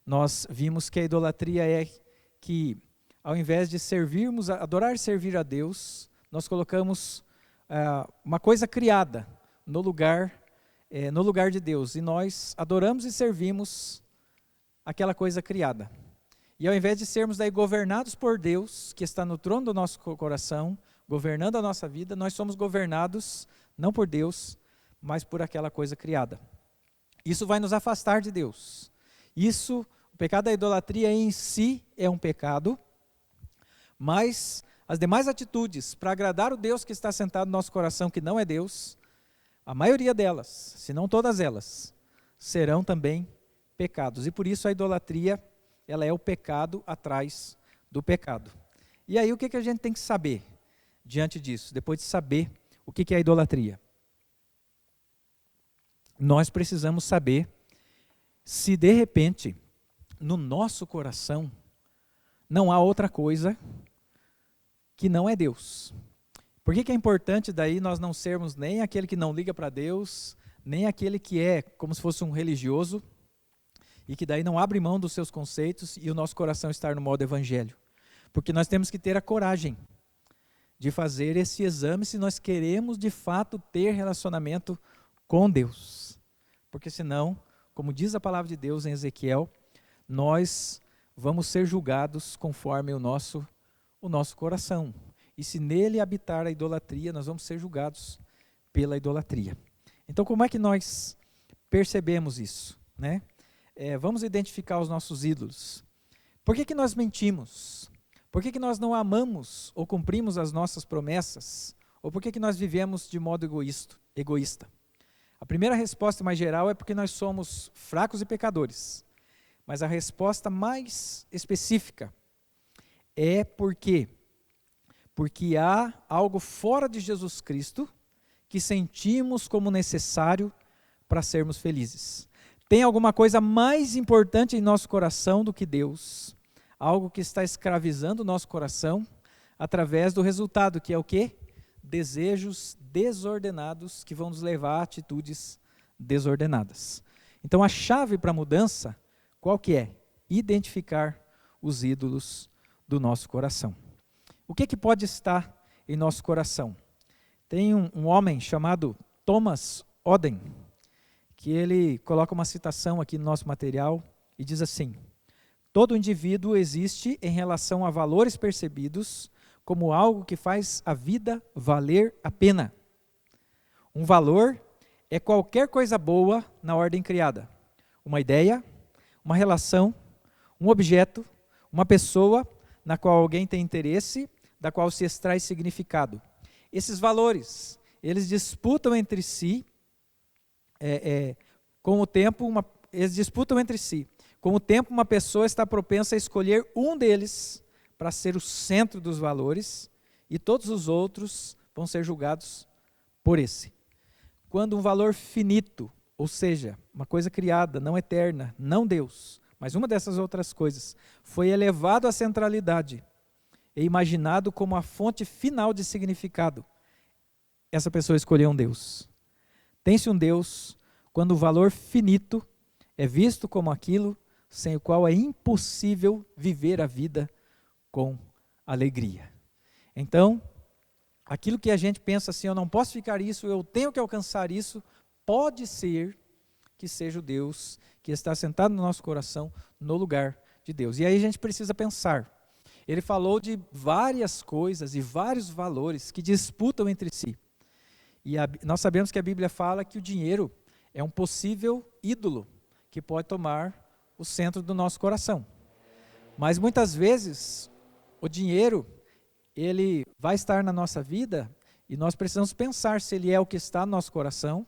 Nós vimos que a idolatria é que, ao invés de servirmos, adorar e servir a Deus, nós colocamos uma coisa criada no lugar de Deus, e nós adoramos e servimos aquela coisa criada. E ao invés de sermos daí governados por Deus, que está no trono do nosso coração, governando a nossa vida, nós somos governados não por Deus, mas por aquela coisa criada. Isso vai nos afastar de Deus. O pecado da idolatria em si é um pecado, mas as demais atitudes para agradar o Deus que está sentado no nosso coração, que não é Deus, a maioria delas, se não todas elas, serão também pecados. E por isso a idolatria, ela é o pecado atrás do pecado. E aí o que a gente tem que saber diante disso, depois de saber o que é a idolatria? Nós precisamos saber se de repente, no nosso coração, não há outra coisa que não é Deus. Por que é importante daí nós não sermos nem aquele que não liga para Deus, nem aquele que é como se fosse um religioso, e que daí não abre mão dos seus conceitos e o nosso coração estar no modo evangelho? Porque nós temos que ter a coragem de fazer esse exame se nós queremos de fato ter relacionamento com Deus. Porque senão, como diz a palavra de Deus em Ezequiel, nós vamos ser julgados conforme o nosso coração. E se nele habitar a idolatria, nós vamos ser julgados pela idolatria. Então, como é que nós percebemos isso, né? Vamos identificar os nossos ídolos. Por que nós mentimos? Por que nós não amamos ou cumprimos as nossas promessas? Ou por que nós vivemos de modo egoísta? A primeira resposta mais geral é porque nós somos fracos e pecadores. Mas a resposta mais específica é porque há algo fora de Jesus Cristo que sentimos como necessário para sermos felizes. Tem alguma coisa mais importante em nosso coração do que Deus, algo que está escravizando o nosso coração através do resultado, que é o quê? Desejos desordenados que vão nos levar a atitudes desordenadas. Então a chave para a mudança, qual que é? Identificar os ídolos do nosso coração. O que pode estar em nosso coração? Tem um homem chamado Thomas Oden, que ele coloca uma citação aqui no nosso material e diz assim: todo indivíduo existe em relação a valores percebidos como algo que faz a vida valer a pena. Um valor é qualquer coisa boa na ordem criada. Uma ideia, uma relação, um objeto, uma pessoa na qual alguém tem interesse, da qual se extrai significado. Esses valores, eles disputam entre si, com o tempo, uma pessoa está propensa a escolher um deles para ser o centro dos valores, e todos os outros vão ser julgados por esse. Quando um valor finito, ou seja, uma coisa criada, não eterna, não Deus, mas uma dessas outras coisas, foi elevado à centralidade e imaginado como a fonte final de significado, essa pessoa escolheu um Deus. Tem-se um Deus quando o valor finito É visto como aquilo sem o qual é impossível viver a vida com alegria. Então, aquilo que a gente pensa assim, eu não posso ficar isso, eu tenho que alcançar isso, pode ser que seja o Deus que está sentado no nosso coração, no lugar de Deus. E aí a gente precisa pensar. Ele falou de várias coisas e vários valores que disputam entre si. E nós sabemos que a Bíblia fala que o dinheiro é um possível ídolo que pode tomar o centro do nosso coração. Mas muitas vezes o dinheiro, ele vai estar na nossa vida e nós precisamos pensar se ele é o que está no nosso coração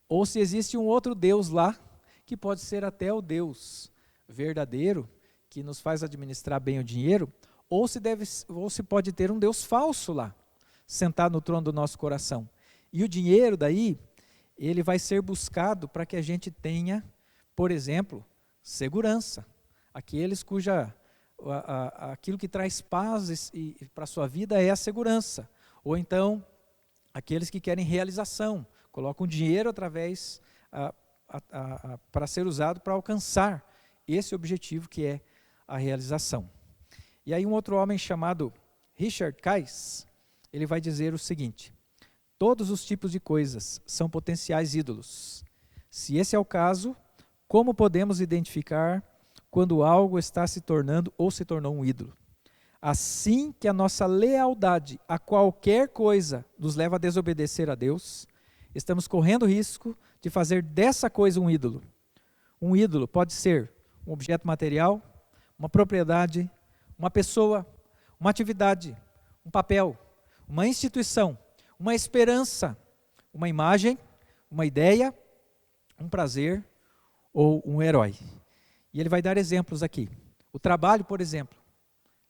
ou se existe um outro Deus lá que pode ser até o Deus verdadeiro que nos faz administrar bem o dinheiro, ou se pode ter um Deus falso lá, sentado no trono do nosso coração. E o dinheiro daí, ele vai ser buscado para que a gente tenha, por exemplo, segurança. Aqueles aquilo que traz paz para a sua vida é a segurança. Ou então, aqueles que querem realização, colocam dinheiro através para ser usado para alcançar esse objetivo que é a realização. E aí um outro homem chamado Richard Kais, ele vai dizer o seguinte: todos os tipos de coisas são potenciais ídolos. Se esse é o caso, como podemos identificar quando algo está se tornando ou se tornou um ídolo? Assim que a nossa lealdade a qualquer coisa nos leva a desobedecer a Deus, estamos correndo o risco de fazer dessa coisa um ídolo. Um ídolo pode ser um objeto material, uma propriedade, uma pessoa, uma atividade, um papel, uma instituição, uma esperança, uma imagem, uma ideia, um prazer ou um herói. E ele vai dar exemplos aqui. O trabalho, por exemplo,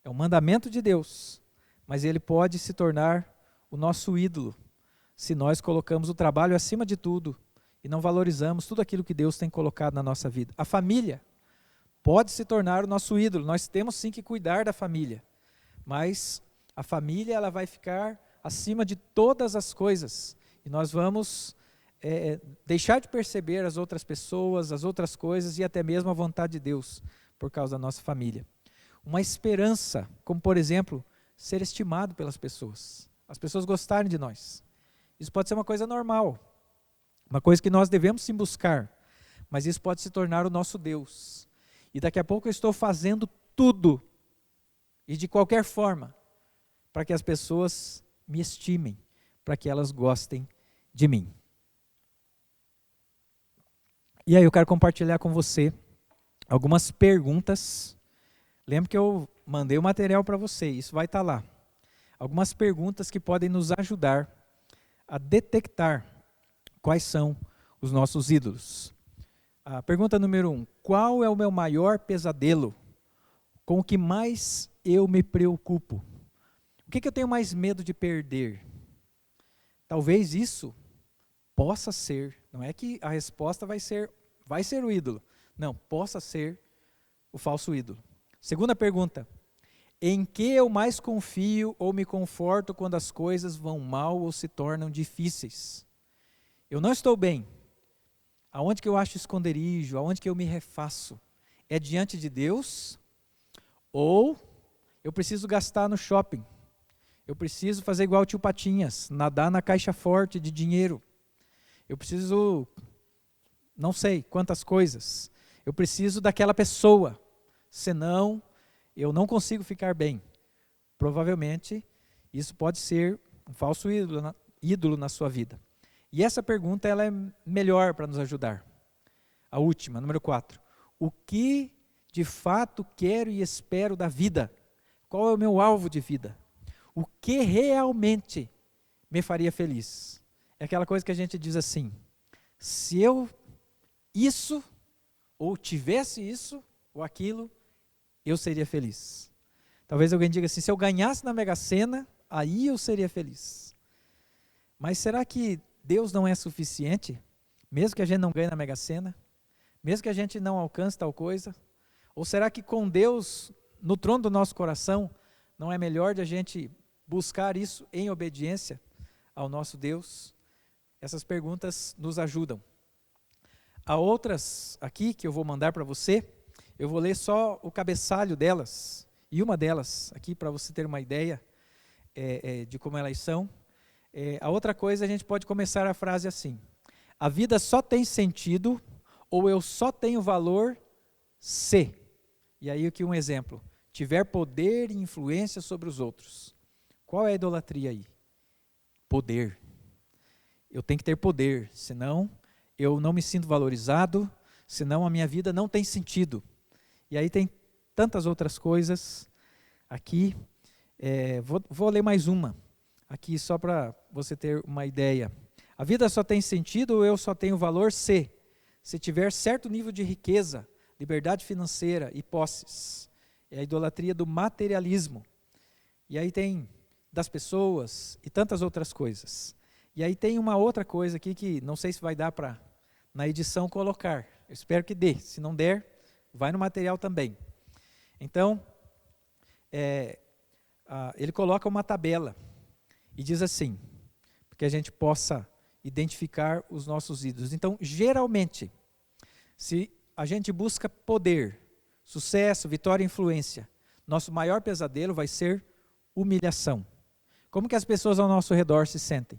é um mandamento de Deus, mas ele pode se tornar o nosso ídolo se nós colocamos o trabalho acima de tudo e não valorizamos tudo aquilo que Deus tem colocado na nossa vida. A família pode se tornar o nosso ídolo. Nós temos sim que cuidar da família, mas a família ela vai ficar acima de todas as coisas e nós vamos deixar de perceber as outras pessoas, as outras coisas e até mesmo a vontade de Deus por causa da nossa família. Uma esperança, como por exemplo, ser estimado pelas pessoas, as pessoas gostarem de nós. Isso pode ser uma coisa normal, uma coisa que nós devemos sim buscar, mas isso pode se tornar o nosso Deus. E daqui a pouco eu estou fazendo tudo, e de qualquer forma, para que as pessoas me estimem, para que elas gostem de mim. E aí eu quero compartilhar com você algumas perguntas. Lembra que eu mandei o material para você, isso vai estar lá. Algumas perguntas que podem nos ajudar a detectar quais são os nossos ídolos. A pergunta número 1, qual é o meu maior pesadelo? Com o que mais eu me preocupo? O que eu tenho mais medo de perder? Talvez isso possa ser, não é que a resposta vai ser o ídolo. Não, possa ser o falso ídolo. Segunda pergunta, em que eu mais confio ou me conforto quando as coisas vão mal ou se tornam difíceis? Eu não estou bem. Aonde que eu acho esconderijo? Aonde que eu me refaço? É diante de Deus? Ou eu preciso gastar no shopping? Eu preciso fazer igual o tio Patinhas, nadar na caixa forte de dinheiro. Eu preciso, não sei quantas coisas. Eu preciso daquela pessoa, senão eu não consigo ficar bem. Provavelmente, isso pode ser um falso ídolo na sua vida. E essa pergunta ela é melhor para nos ajudar. A última, número 4. O que de fato quero e espero da vida? Qual é o meu alvo de vida? O que realmente me faria feliz? É aquela coisa que a gente diz assim, se eu isso, ou tivesse isso, ou aquilo, eu seria feliz. Talvez alguém diga assim, se eu ganhasse na Mega Sena, aí eu seria feliz. Mas será que Deus não é suficiente? Mesmo que a gente não ganhe na Mega Sena? Mesmo que a gente não alcance tal coisa? Ou será que com Deus no trono do nosso coração, não é melhor de a gente buscar isso em obediência ao nosso Deus? Essas perguntas nos ajudam. Há outras aqui que eu vou mandar para você, eu vou ler só o cabeçalho delas, e uma delas aqui para você ter uma ideia de como elas são. A outra coisa, a gente pode começar a frase assim: a vida só tem sentido, ou eu só tenho valor se, e aí aqui um exemplo, tiver poder e influência sobre os outros. Qual é a idolatria aí? Poder. Eu tenho que ter poder, senão eu não me sinto valorizado, senão a minha vida não tem sentido. E aí tem tantas outras coisas aqui. Vou ler mais uma aqui só para você ter uma ideia. A vida só tem sentido ou eu só tenho valor se tiver certo nível de riqueza, liberdade financeira e posses. É a idolatria do materialismo. E aí tem das pessoas e tantas outras coisas. E aí tem uma outra coisa aqui que não sei se vai dar para na edição colocar. Eu espero que dê. Se não der, vai no material também. Então, ele coloca uma tabela e diz assim, para que a gente possa identificar os nossos ídolos. Então, geralmente, se a gente busca poder, sucesso, vitória e influência, nosso maior pesadelo vai ser humilhação. Como que as pessoas ao nosso redor se sentem?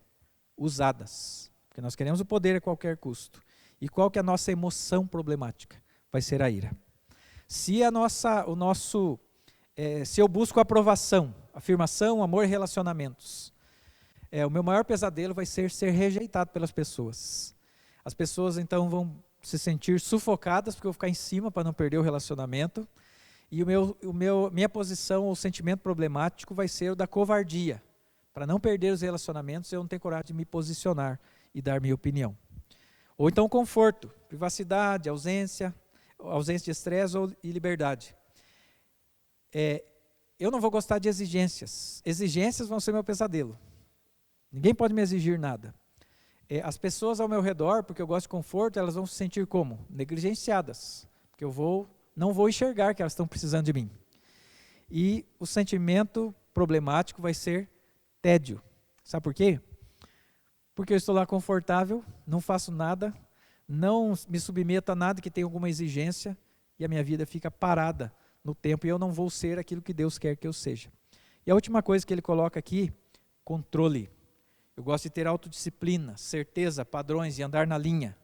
Usadas. Porque nós queremos o poder a qualquer custo. E qual que é a nossa emoção problemática? Vai ser a ira. Se se eu busco aprovação, afirmação, amor e relacionamentos, o meu maior pesadelo vai ser rejeitado pelas pessoas. As pessoas então vão se sentir sufocadas porque eu vou ficar em cima para não perder o relacionamento. E minha posição ou sentimento problemático vai ser o da covardia. Para não perder os relacionamentos, eu não tenho coragem de me posicionar e dar minha opinião. Ou então conforto, privacidade, ausência de estresse e liberdade. Eu não vou gostar de exigências. Exigências vão ser meu pesadelo. Ninguém pode me exigir nada. As pessoas ao meu redor, porque eu gosto de conforto, elas vão se sentir como? Negligenciadas. Porque não vou enxergar que elas estão precisando de mim. E o sentimento problemático vai ser tédio. Sabe por quê? Porque eu estou lá confortável, não faço nada, não me submeto a nada que tenha alguma exigência, e a minha vida fica parada no tempo, e eu não vou ser aquilo que Deus quer que eu seja. E a última coisa que ele coloca aqui, controle. Eu gosto de ter autodisciplina, certeza, padrões e andar na linha.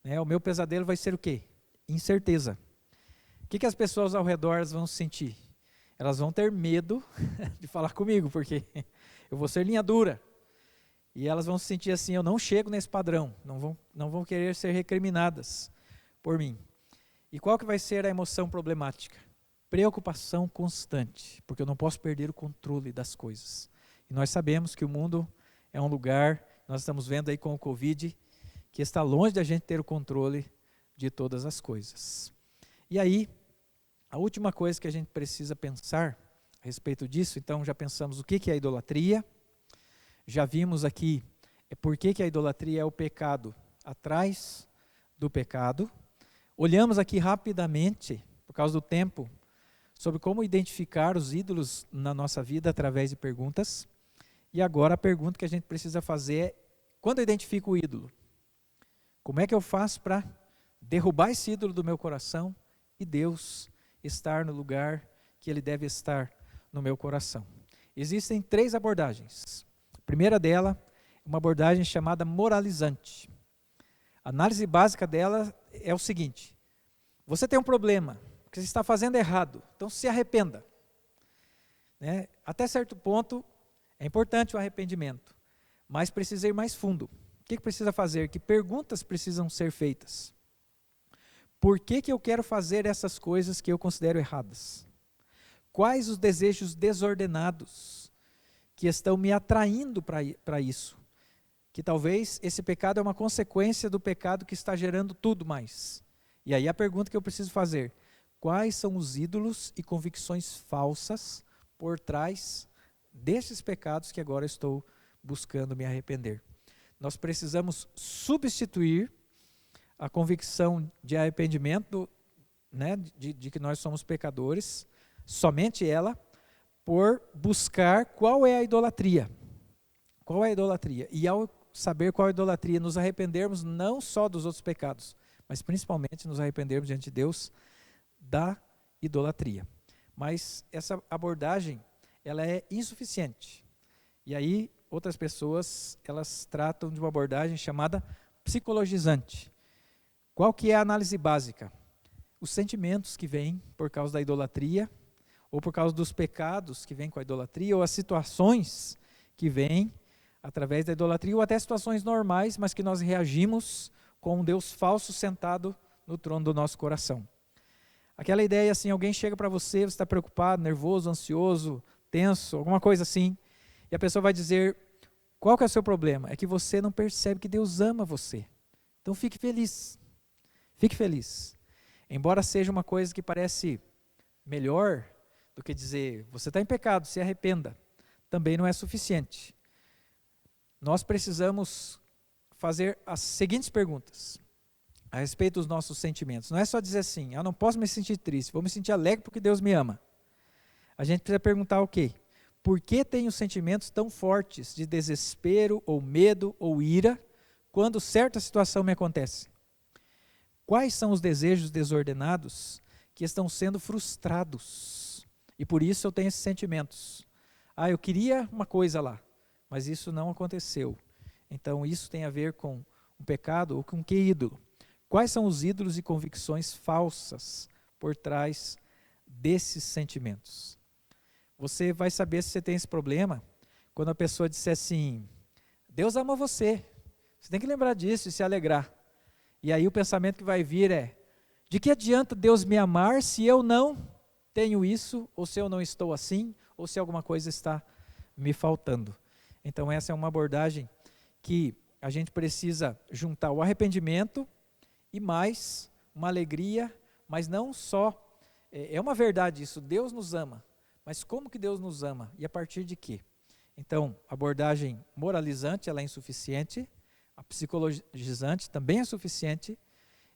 O meu pesadelo vai ser o quê? Incerteza. O que as pessoas ao redor vão sentir? Elas vão ter medo de falar comigo, porque eu vou ser linha dura. E elas vão se sentir assim, eu não chego nesse padrão, não vão querer ser recriminadas por mim. E qual que vai ser a emoção problemática? Preocupação constante, porque eu não posso perder o controle das coisas. E nós sabemos que o mundo é um lugar, nós estamos vendo aí com o Covid, que está longe da gente ter o controle de todas as coisas. E aí, a última coisa que a gente precisa pensar a respeito disso, então já pensamos o que é a idolatria, já vimos aqui por que a idolatria é o pecado atrás do pecado, olhamos aqui rapidamente, por causa do tempo, sobre como identificar os ídolos na nossa vida através de perguntas, e agora a pergunta que a gente precisa fazer é, quando eu identifico o ídolo, como é que eu faço para derrubar esse ídolo do meu coração e Deus estar no lugar que Ele deve estar no meu coração? Existem 3 abordagens. A primeira dela é uma abordagem chamada moralizante. A análise básica dela é o seguinte: você tem um problema, que você está fazendo errado, então se arrependa. Até certo ponto é importante o arrependimento, mas precisa ir mais fundo. O que precisa fazer? Que perguntas precisam ser feitas? Por que eu quero fazer essas coisas que eu considero erradas? Quais os desejos desordenados que estão me atraindo para isso? Que talvez esse pecado é uma consequência do pecado que está gerando tudo mais. E aí a pergunta que eu preciso fazer: quais são os ídolos e convicções falsas por trás desses pecados que agora estou buscando me arrepender? Nós precisamos substituir a convicção de arrependimento, de que nós somos pecadores, somente ela, por buscar qual é a idolatria. Qual é a idolatria? E ao saber qual é a idolatria, nos arrependermos não só dos outros pecados, mas principalmente nos arrependermos diante de Deus da idolatria. Mas essa abordagem, ela é insuficiente. E aí, outras pessoas, elas tratam de uma abordagem chamada psicologizante. Qual que é a análise básica? Os sentimentos que vêm por causa da idolatria, ou por causa dos pecados que vêm com a idolatria, ou as situações que vêm através da idolatria, ou até situações normais, mas que nós reagimos com um Deus falso sentado no trono do nosso coração. Aquela ideia assim, alguém chega para você, você está preocupado, nervoso, ansioso, tenso, alguma coisa assim, e a pessoa vai dizer, qual que é o seu problema? É que você não percebe que Deus ama você. Então fique feliz, fique feliz. Embora seja uma coisa que parece melhor do que dizer, você está em pecado, se arrependa, também não é suficiente. Nós precisamos fazer as seguintes perguntas a respeito dos nossos sentimentos. Não é só dizer assim, eu não posso me sentir triste, vou me sentir alegre porque Deus me ama. A gente precisa perguntar o quê? Por que tenho sentimentos tão fortes de desespero, ou medo, ou ira, quando certa situação me acontece? Quais são os desejos desordenados que estão sendo frustrados? E por isso eu tenho esses sentimentos. Eu queria uma coisa lá, mas isso não aconteceu. Então isso tem a ver com um pecado ou com que ídolo? Quais são os ídolos e convicções falsas por trás desses sentimentos? Você vai saber se você tem esse problema quando a pessoa disser assim, Deus ama você, você tem que lembrar disso e se alegrar. E aí o pensamento que vai vir é, de que adianta Deus me amar se eu não tenho isso, ou se eu não estou assim, ou se alguma coisa está me faltando? Então essa é uma abordagem que a gente precisa juntar o arrependimento e mais uma alegria, mas não só, é uma verdade isso, Deus nos ama, mas como que Deus nos ama e a partir de quê? Então, a abordagem moralizante ela é insuficiente, a psicologizante também é suficiente,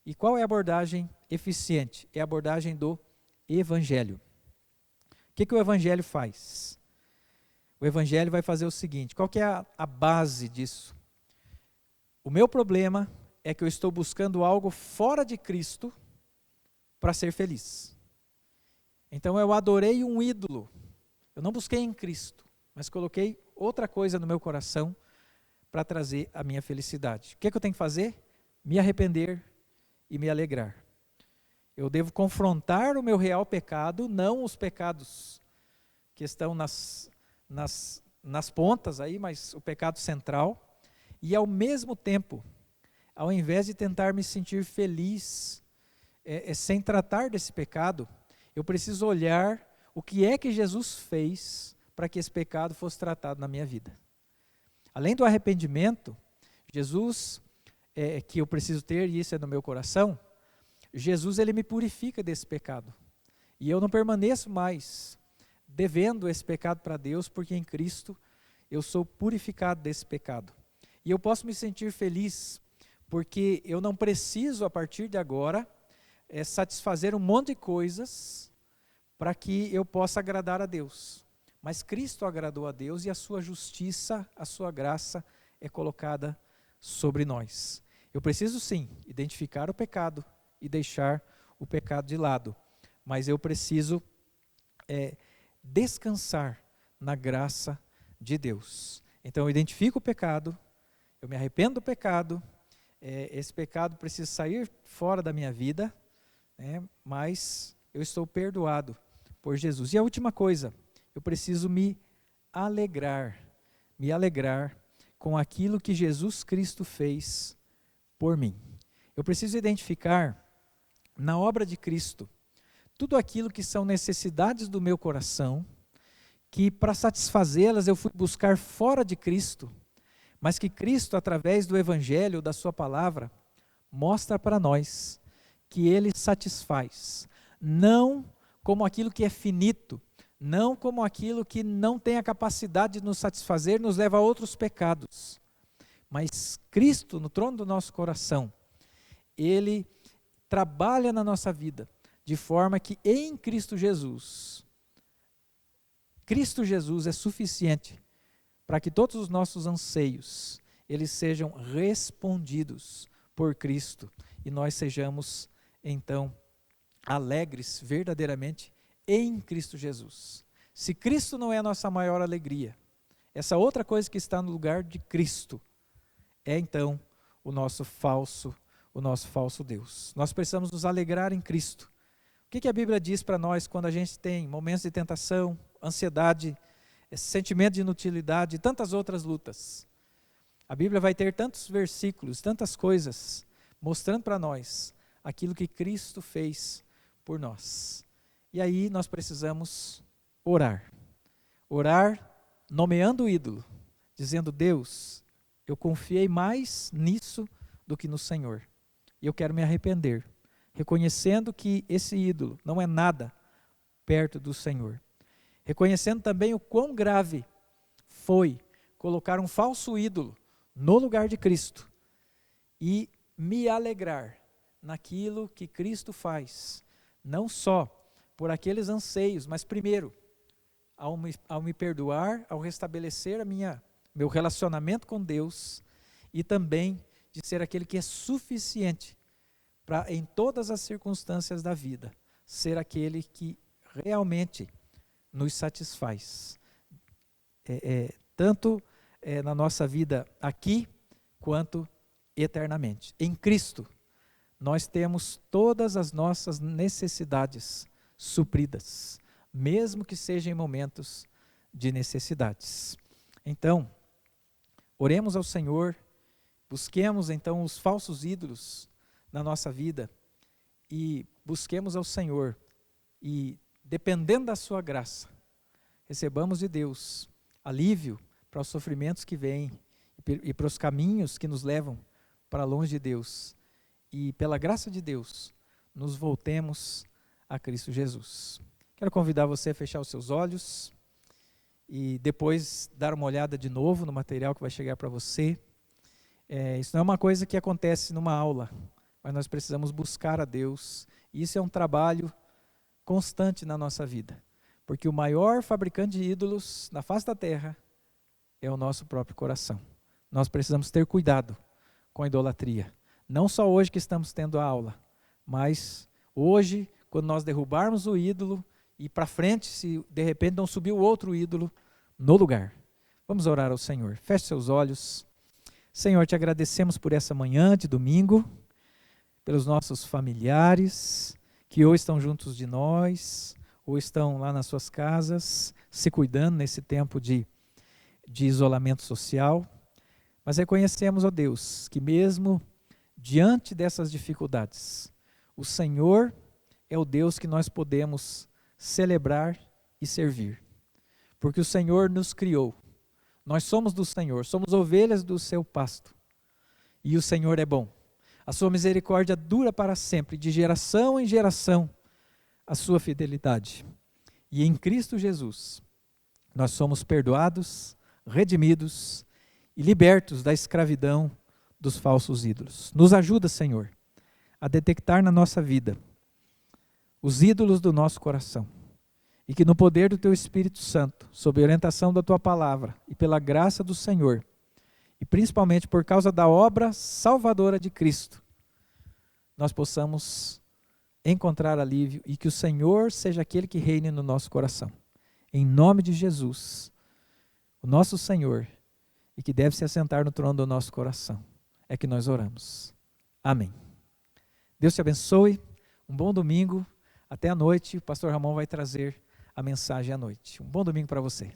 e qual é a abordagem eficiente? É a abordagem do Evangelho. O que o Evangelho faz? O Evangelho vai fazer o seguinte, qual que é a base disso? O meu problema é que eu estou buscando algo fora de Cristo para ser feliz. Então eu adorei um ídolo, eu não busquei em Cristo, mas coloquei outra coisa no meu coração para trazer a minha felicidade. O que eu tenho que fazer? Me arrepender e me alegrar. Eu devo confrontar o meu real pecado, não os pecados que estão nas pontas aí, mas o pecado central, e ao mesmo tempo, ao invés de tentar me sentir feliz, sem tratar desse pecado, eu preciso olhar o que é que Jesus fez para que esse pecado fosse tratado na minha vida. Além do arrependimento, Jesus, que eu preciso ter, e isso é no meu coração, Jesus ele me purifica desse pecado. E eu não permaneço mais devendo esse pecado para Deus, porque em Cristo eu sou purificado desse pecado. E eu posso me sentir feliz, porque eu não preciso, a partir de agora, satisfazer um monte de coisas para que eu possa agradar a Deus. Mas Cristo agradou a Deus e a sua justiça, a sua graça é colocada sobre nós. Eu preciso sim identificar o pecado e deixar o pecado de lado, mas eu preciso descansar na graça de Deus. Então eu identifico o pecado, eu me arrependo do pecado, esse pecado precisa sair fora da minha vida, mas eu estou perdoado por Jesus. E a última coisa, eu preciso me alegrar com aquilo que Jesus Cristo fez por mim. Eu preciso identificar na obra de Cristo tudo aquilo que são necessidades do meu coração, que para satisfazê-las eu fui buscar fora de Cristo, mas que Cristo, através do Evangelho, da sua palavra, mostra para nós que Ele satisfaz, não como aquilo que é finito, não como aquilo que não tem a capacidade de nos satisfazer, nos leva a outros pecados, mas Cristo, no trono do nosso coração, Ele trabalha na nossa vida, de forma que em Cristo Jesus é suficiente para que todos os nossos anseios, eles sejam respondidos por Cristo. e nós sejamos, então, alegres verdadeiramente em Cristo Jesus. Se Cristo não é a nossa maior alegria, essa outra coisa que está no lugar de Cristo é então o nosso falso Deus. Nós precisamos nos alegrar em Cristo. O que a Bíblia diz para nós quando a gente tem momentos de tentação, ansiedade, esse sentimento de inutilidade e tantas outras lutas? A Bíblia vai ter tantos versículos, tantas coisas, mostrando para nós aquilo que Cristo fez por nós. E aí nós precisamos orar. Orar nomeando o ídolo, dizendo: Deus, eu confiei mais nisso do que no Senhor. E eu quero me arrepender, reconhecendo que esse ídolo não é nada perto do Senhor. Reconhecendo também o quão grave foi colocar um falso ídolo no lugar de Cristo e me alegrar naquilo que Cristo faz, não só por aqueles anseios, mas primeiro, ao me perdoar, ao restabelecer meu relacionamento com Deus, e também de ser aquele que é suficiente para, em todas as circunstâncias da vida, ser aquele que realmente nos satisfaz, tanto na nossa vida aqui, quanto eternamente. Em Cristo, nós temos todas as nossas necessidades supridas, mesmo que sejam em momentos de necessidades. Então, oremos ao Senhor, busquemos então os falsos ídolos na nossa vida e busquemos ao Senhor e, dependendo da sua graça, recebamos de Deus alívio para os sofrimentos que vêm e para os caminhos que nos levam para longe de Deus, e pela graça de Deus nos voltemos a Cristo Jesus. Quero convidar você a fechar os seus olhos e depois dar uma olhada de novo no material que vai chegar para você. Isso não é uma coisa que acontece numa aula, mas nós precisamos buscar a Deus, e isso é um trabalho constante na nossa vida, porque o maior fabricante de ídolos na face da terra é o nosso próprio coração. Nós precisamos ter cuidado com a idolatria, não só hoje que estamos tendo a aula, mas hoje, quando nós derrubarmos o ídolo, e para frente, se de repente não subiu outro ídolo no lugar. Vamos orar ao Senhor. Feche seus olhos. Senhor, te agradecemos por essa manhã de domingo, pelos nossos familiares que ou estão juntos de nós, ou estão lá nas suas casas, se cuidando nesse tempo de isolamento social. Mas reconhecemos, ó Deus, que mesmo diante dessas dificuldades, o Senhor é o Deus que nós podemos celebrar e servir, porque o Senhor nos criou, nós somos do Senhor, somos ovelhas do seu pasto, e o Senhor é bom, a sua misericórdia dura para sempre, de geração em geração, a sua fidelidade, e em Cristo Jesus, nós somos perdoados, redimidos e libertos da escravidão dos falsos ídolos. Nos ajuda, Senhor, a detectar na nossa vida os ídolos do nosso coração, e que no poder do Teu Espírito Santo, sob a orientação da Tua Palavra e pela graça do Senhor, e principalmente por causa da obra salvadora de Cristo, nós possamos encontrar alívio e que o Senhor seja aquele que reine no nosso coração. Em nome de Jesus, o nosso Senhor, e que deve se assentar no trono do nosso coração, é que nós oramos. Amém. Deus te abençoe, um bom domingo. Até a noite, o pastor Ramon vai trazer a mensagem à noite. Um bom domingo para você.